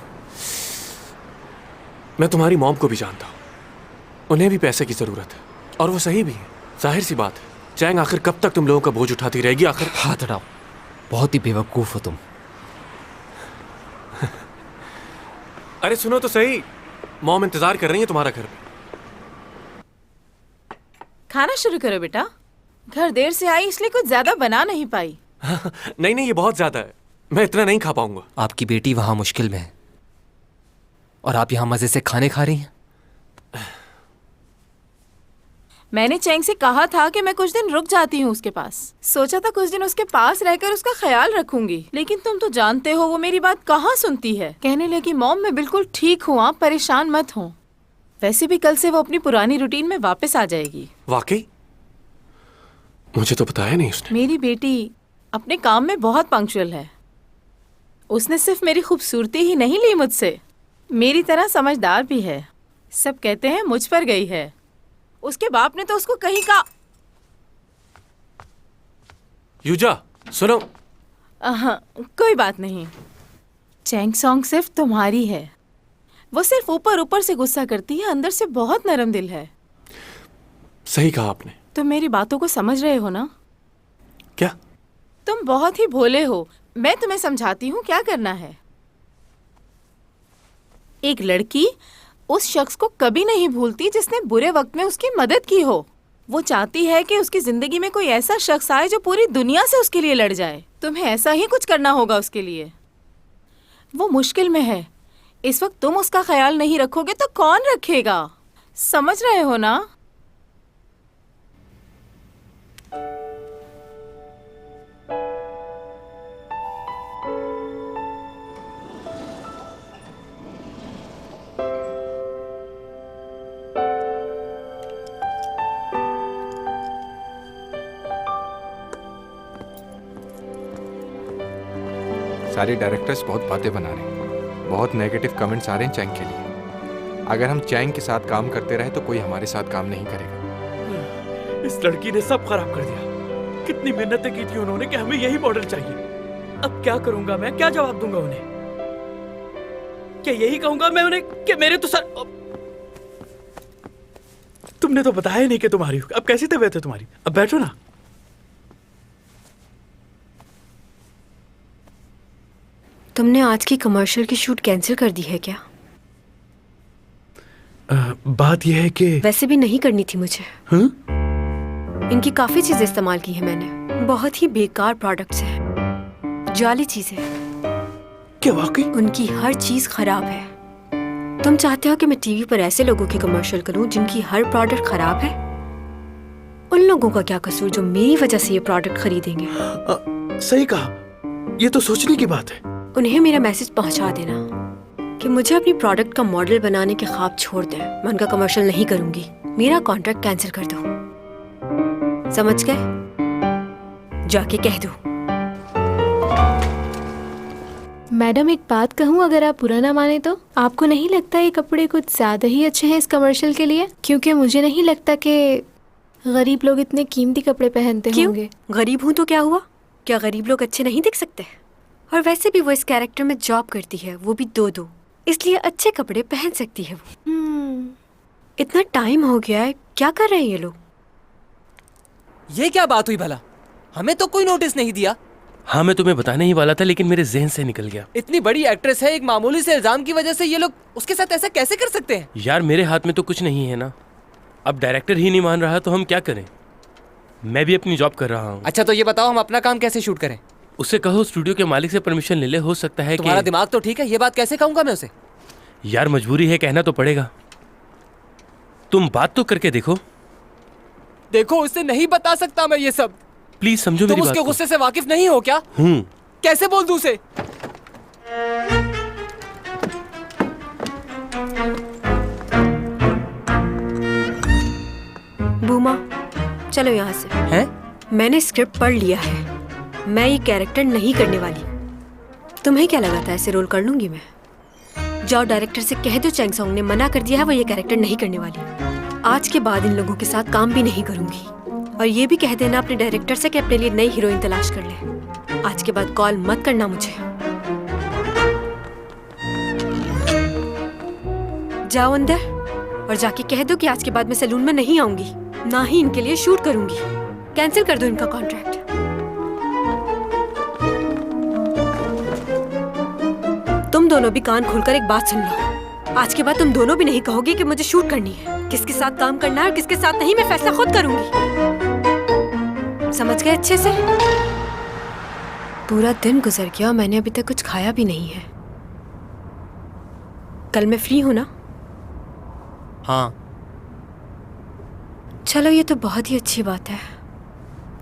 मैं तुम्हारी मॉम को भी जानता हूं, उन्हें भी पैसे की जरूरत है, और वो सही भी है। जाहिर सी बात है, चैंग आखिर कब तक तुम लोगों का बोझ उठाती रहेगी? आखिर हाथ हटाओ, बहुत ही बेवकूफ हो तुम। अरे सुनो तो सही, मॉम इंतजार कर रही है तुम्हारा घर पे। खाना शुरू करो बेटा। घर देर से आई इसलिए कुछ ज्यादा बना नहीं पाई। नहीं नहीं, ये बहुत ज्यादा है, मैं इतना नहीं खा पाऊंगा। आपकी बेटी वहां मुश्किल में है और आप यहाँ मजे से खाने खा रही हैं। मैंने चैंग से कहा था कि मैं कुछ दिन रुक जाती हूँ उसके पास। सोचा था कुछ दिन उसके पास रहकर उसका ख्याल रखूंगी, लेकिन तुम तो जानते हो वो मेरी बात कहाँ सुनती है। कहने लगी मॉम मैं बिल्कुल ठीक हूँ, आप परेशान मत हो। वैसे भी कल से वो अपनी पुरानी रूटीन में वापस आ जाएगी। वाकई? मुझे तो बताया नहीं उसने। मेरी बेटी अपने काम में बहुत पंक्चुअल है। उसने सिर्फ मेरी खूबसूरती ही नहीं ली मुझसे, मेरी तरह समझदार भी है। सब कहते हैं मुझ पर गई है। उसके बाप ने तो उसको कहीं का। यूजा सुनो। कोई बात नहीं। चैंग सॉन्ग सिर्फ तुम्हारी है। वो सिर्फ ऊपर ऊपर से गुस्सा करती है, अंदर से बहुत नरम दिल है। सही कहा आपने। तुम मेरी बातों को समझ रहे हो ना? क्या? तुम बहुत ही भोले हो। मैं तुम्हें समझाती हूँ क्या करना है। एक लड़की उस शख्स को कभी नहीं भूलती जिसने बुरे वक्त में उसकी मदद की हो। वो चाहती है कि उसकी जिंदगी में कोई ऐसा शख्स आए जो पूरी दुनिया से उसके लिए लड़ जाए। तुम्हें ऐसा ही कुछ करना होगा उसके लिए। वो मुश्किल में है, इस वक्त तुम उसका ख्याल नहीं रखोगे तो कौन रखेगा? समझ रहे हो ना? सारे डायरेक्टर्स बहुत बातें बना रहे हैं, बहुत नेगेटिव कमेंट्स आ रहे हैं चैंग के लिए। अगर हम चैंग के साथ काम करते रहे तो कोई हमारे साथ काम नहीं करेगा। इस लड़की ने सब खराब कर दिया। कितनी मेहनतें की थी उन्होंने कि हमें यही मॉडल चाहिए। अब क्या करूंगा मैं? क्या जवाब दूंगा उन्हें? क्या यही कहूंगा मैं उन्हें कि मेरे तो सर। तुमने तो बताया नहीं कि तुम्हारी हो। अब कैसी तबीयत है तुम्हारी? अब बैठो ना। तुमने आज की कमर्शियल की शूट कैंसिल कर दी है क्या? बात यह है कि वैसे भी नहीं करनी थी मुझे। इनकी काफी चीजें इस्तेमाल की है मैंने। बहुत ही बेकार प्रोडक्ट्स हैं, जाली चीजें। क्या वाकई? उनकी हर चीज खराब है। तुम चाहते हो कि मैं टीवी पर ऐसे लोगों की कमर्शियल करूं जिनकी हर प्रोडक्ट खराब है? उन लोगों का क्या कसूर जो मेरी वजह से ये प्रोडक्ट खरीदेंगे? सही कहा, ये तो सोचने की बात है। उन्हें मेरा मैसेज पहुंचा देना कि मुझे अपनी प्रोडक्ट का मॉडल बनाने के ख्वाब छोड़ दें। मैं उनका कमर्शियल नहीं करूंगी। मेरा कॉन्ट्रैक्ट कैंसिल कर दो। समझ गए? जाके कह दो। मैडम एक बात कहूँ, अगर आप बुरा ना माने तो? आपको नहीं लगता ये कपड़े कुछ ज्यादा ही अच्छे हैं इस कमर्शियल के लिए? क्योंकि मुझे नहीं लगता कि गरीब लोग इतने कीमती कपड़े पहनते होंगे। गरीब हूँ तो क्या हुआ? क्या गरीब लोग अच्छे नहीं दिख सकते? और वैसे भी वो इस कैरेक्टर में जॉब करती है, वो भी 2-2, इसलिए अच्छे कपड़े पहन सकती है वो। इतना टाइम हो गया है, क्या कर रहे हैं ये लोग? ये क्या बात हुई भला? हमें तो कोई नोटिस नहीं दिया। हाँ, मैं तुम्हें बताने ही वाला था लेकिन मेरे जहन से निकल गया। इतनी बड़ी एक्ट्रेस है, एक मामूली से इल्जाम की वजह से ये लोग उसके साथ ऐसा कैसे कर सकते हैं? यार मेरे हाथ में तो कुछ नहीं है ना। अब डायरेक्टर ही नहीं मान रहा तो हम क्या करें? मैं भी अपनी जॉब कर रहा हूँ। अच्छा तो ये बताओ हम अपना काम कैसे शूट करें? उससे कहो स्टूडियो के मालिक से परमिशन ले ले। हो सकता है तुम्हारा कि... दिमाग तो ठीक है, ये बात कैसे कहूंगा मैं उसे? यार मजबूरी है, कहना तो पड़ेगा। तुम बात तो करके देखो। देखो उससे नहीं बता सकता मैं ये सब। प्लीज समझो मेरी तुम बात उसके को। गुस्से से वाकिफ नहीं हो क्या? कैसे बोल दूं उसे? बूमा चलो यहाँ से। हैं? मैंने स्क्रिप्ट पढ़ लिया है। मैं ये कैरेक्टर नहीं करने वाली। तुम्हें क्या लगा था ऐसे रोल कर लूंगी मैं? जाओ डायरेक्टर से कह दो चैंग सॉन्ग ने मना कर दिया है, वो ये कैरेक्टर नहीं करने वाली। आज के बाद इन लोगों के साथ काम भी नहीं करूंगी। और ये भी कह देना अपने डायरेक्टर से कि अपने लिए नई हीरोइन तलाश कर ले। आज के बाद कॉल मत करना मुझे। जाओ अंदर और जाके कह दो कि आज के बाद मैं सैलून में नहीं आऊंगी, ना ही इनके लिए शूट करूंगी। कैंसिल कर दो इनका कॉन्ट्रैक्ट। तुम दोनों भी कान खोलकर एक बात सुन लो। आज के बाद तुम दोनों भी नहीं कहोगे कि मुझे शूट करनी है। किसके साथ काम करना है और किसके साथ नहीं, मैं फैसला खुद करूंगी। समझ गए अच्छे से? पूरा दिन गुजर गया, मैंने अभी तक कुछ खाया भी नहीं है। कल मैं फ्री हूं ना? हाँ। चलो ये तो बहुत ही अच्छी बात है।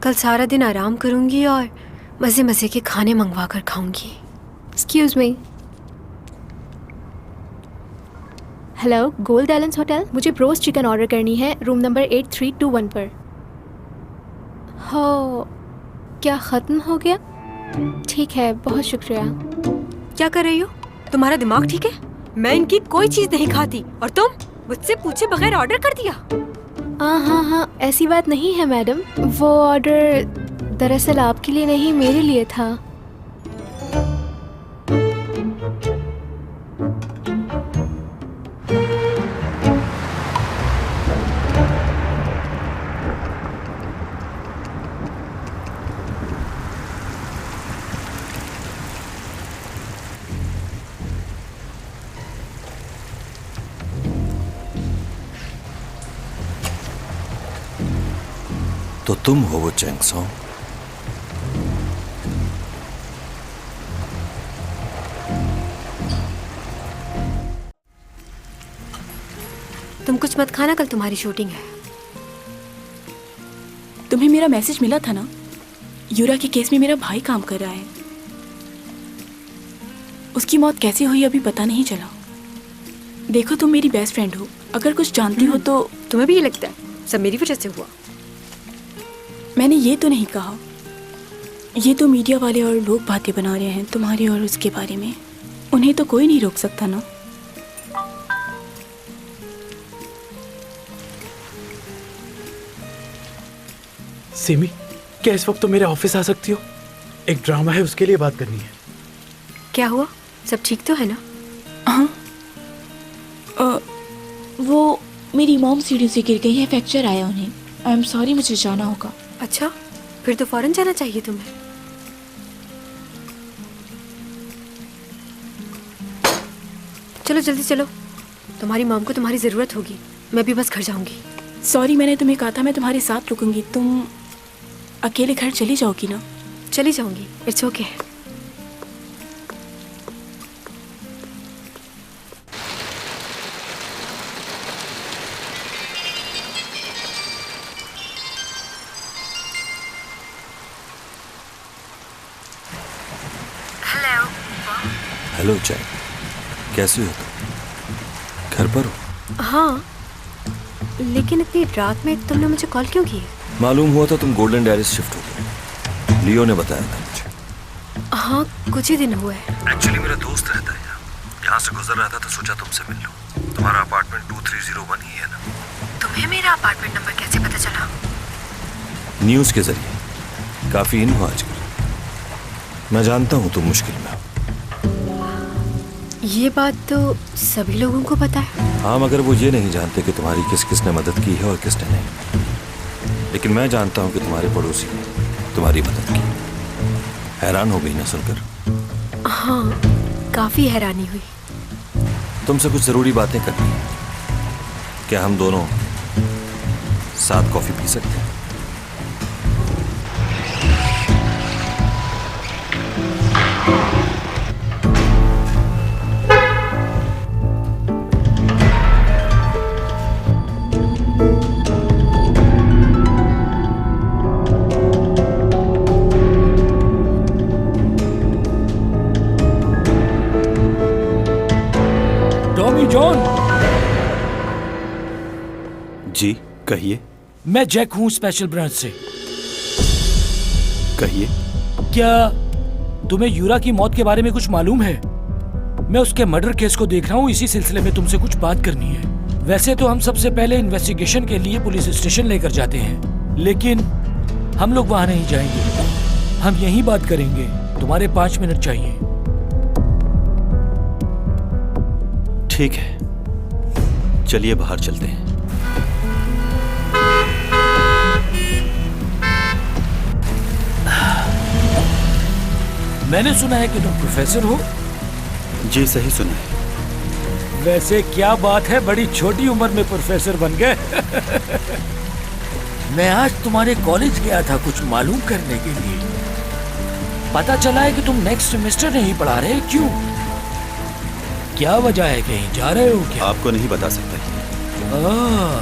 कल सारा दिन आराम करूंगी और मजे मजे के खाने मंगवा कर खाऊंगी। Excuse me. Hello, gold एलेंस hotel. मुझे ब्रोस्ट चिकन ऑर्डर करनी है, रूम नंबर 8321 पर। हो, क्या ख़त्म हो गया? ठीक है, बहुत शुक्रिया। क्या कर रही हो? तुम्हारा दिमाग ठीक है? मैं इनकी कोई चीज नहीं खाती और तुम मुझसे पूछे बगैर ऑर्डर कर दिया। हाँ, ऐसी बात नहीं है मैडम। वो ऑर्डर दरअसल आपके लिए नहीं, मेरे लिए था। तो तुम हो वो चैंग सॉन्ग? तुम कुछ मत खाना, कल तुम्हारी शूटिंग है। तुम्हें मेरा मैसेज मिला था ना? यूरा के केस में मेरा भाई काम कर रहा है। उसकी मौत कैसे हुई अभी पता नहीं चला। देखो, तुम मेरी बेस्ट फ्रेंड हो, अगर कुछ जानती हो तो। तुम्हें भी ये लगता है सब मेरी वजह से हुआ? मैंने ये तो नहीं कहा। ये तो मीडिया वाले और लोग बातें बना रहे हैं तुम्हारे और उसके बारे में। उन्हें तो कोई नहीं रोक सकता ना। सिमी, क्या इस वक्त तो मेरे ऑफिस आ सकती हो? एक ड्रामा है, उसके लिए बात करनी है। क्या हुआ? सब ठीक तो है ना? हाँ, वो मेरी मॉम सीढ़ी से गिर गई है, फ्रैक्चर आया उन्हें। आई एम सॉरी, मुझे जाना होगा। अच्छा, फिर तो फौरन जाना चाहिए तुम्हें। चलो जल्दी चलो, तुम्हारी मॉम को तुम्हारी जरूरत होगी। मैं भी बस घर जाऊंगी। सॉरी, मैंने तुम्हें कहा था मैं तुम्हारे साथ रुकूंगी। तुम अकेले घर चली जाओगी ना? चली जाऊंगी, इट्स ओके। हेलो चैंग, कैसे हो तुम? घर पर हो? हाँ, लेकिन इतनी रात में तुमने मुझे कॉल क्यों की? मालूम हुआ था तुम गोल्डन डायरीज शिफ्ट हो गए। लियो ने बताया था मुझे। हाँ, कुछ ही दिन हुए। एक्चुअली मेरा दोस्त रहता है यहाँ से गुजर रहा था तो सोचा तुमसे मिल लूं। तुम्हारा अपार्टमेंट 2301 ही है ना? तुम्हें मेरा अपार्टमेंट नंबर कैसे पता चला? न्यूज़ के जरिए। काफी इन हो आजकल। मैं जानता हूँ तुम मुश्किल में हो। ये बात तो सभी लोगों को पता है। हाँ, मगर वो ये नहीं जानते कि तुम्हारी किस किसने मदद की है और किसने नहीं। लेकिन मैं जानता हूँ कि तुम्हारे पड़ोसी ने तुम्हारी मदद की। हैरान हो गई ना सुनकर? हाँ, काफी हैरानी हुई। तुमसे कुछ जरूरी बातें करनी है। क्या हम दोनों साथ कॉफी पी सकते हैं? जॉन। जी कहिए। मैं जैक हूँ स्पेशल ब्रांच से। कहिए। क्या तुम्हें यूरा की मौत के बारे में कुछ मालूम है? मैं उसके मर्डर केस को देख रहा हूँ, इसी सिलसिले में तुमसे कुछ बात करनी है। वैसे तो हम सबसे पहले इन्वेस्टिगेशन के लिए पुलिस स्टेशन लेकर जाते हैं, लेकिन हम लोग वहां नहीं जाएंगे। हम यहीं बात करेंगे। तुम्हारे 5 मिनट चाहिए। ठीक है, चलिए बाहर चलते हैं। मैंने सुना है कि तुम प्रोफेसर हो। जी सही सुना है। वैसे क्या बात है, बड़ी छोटी उम्र में प्रोफेसर बन गए। मैं आज तुम्हारे कॉलेज गया था कुछ मालूम करने के लिए। पता चला है कि तुम नेक्स्ट सेमेस्टर नहीं पढ़ा रहे। क्यों? क्या वजह है? कहीं जा रहे हो क्या? आपको नहीं बता सकता। हाँ।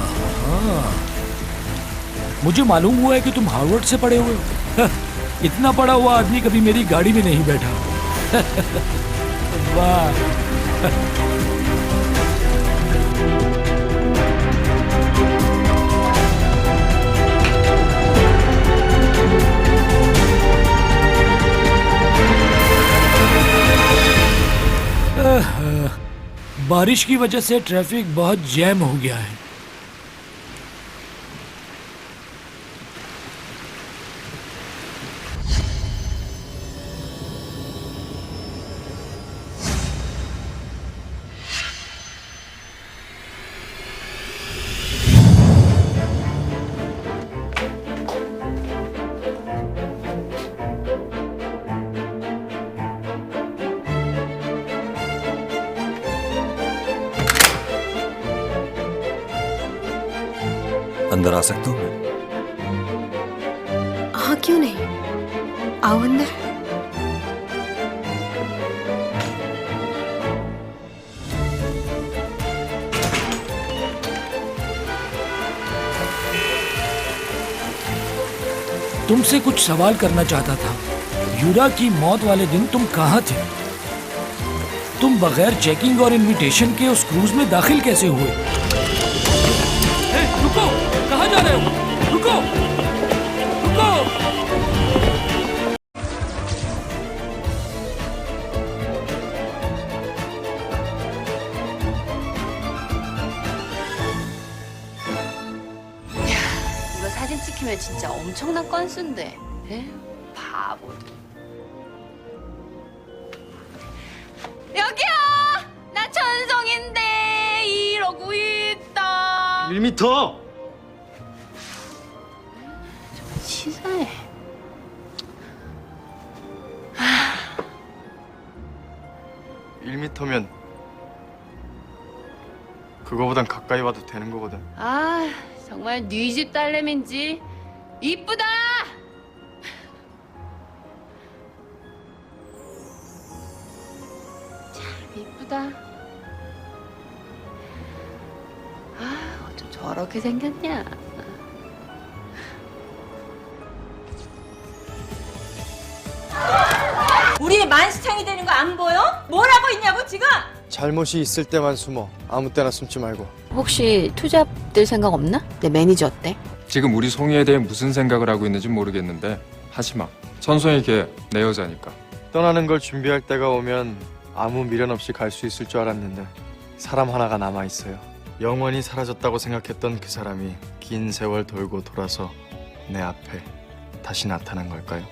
मुझे मालूम हुआ है कि तुम हार्वर्ड से पढ़े हुए हो। इतना पढ़ा हुआ आदमी कभी मेरी गाड़ी में नहीं बैठा। वाह। बारिश की वजह से ट्रैफिक बहुत जैम हो गया है। अंदर आ सकता हूँ? हाँ, क्यों नहीं, आओ अंदर। तुमसे कुछ सवाल करना चाहता था। यूरा की मौत वाले दिन तुम कहाँ थे? तुम बगैर चेकिंग और इनविटेशन के उस क्रूज में दाखिल कैसे हुए? रुको, कहाँ जा रहे हो? रुको, रुको। 이거 사진 찍히면 진짜 엄청난 건수인데. 에휴, 바보들. 여기요! 나 천성인데 이러고 있다. 1m! 치사해. 1m면 그거보단 가까이 와도 되는 거거든. 아, 정말 네 집 딸내미인지 이쁘다. 참 이쁘다. 아, 어쩜 저렇게 생겼냐. 우리 만시창이 되는 거 안 보여? 뭘 하고 있냐고 지금? 잘못이 있을 때만 숨어. 아무 때나 숨지 말고. 혹시 투잡들 생각 없나? 내 매니저 어때? 지금 우리 송이에 대해 무슨 생각을 하고 있는지 모르겠는데 하지 마. 천송이 걔 내 여자니까. 떠나는 걸 준비할 때가 오면 아무 미련 없이 갈 수 있을 줄 알았는데 사람 하나가 남아 있어요. 영원히 사라졌다고 생각했던 그 사람이 긴 세월 돌고 돌아서 내 앞에 다시 나타난 걸까요?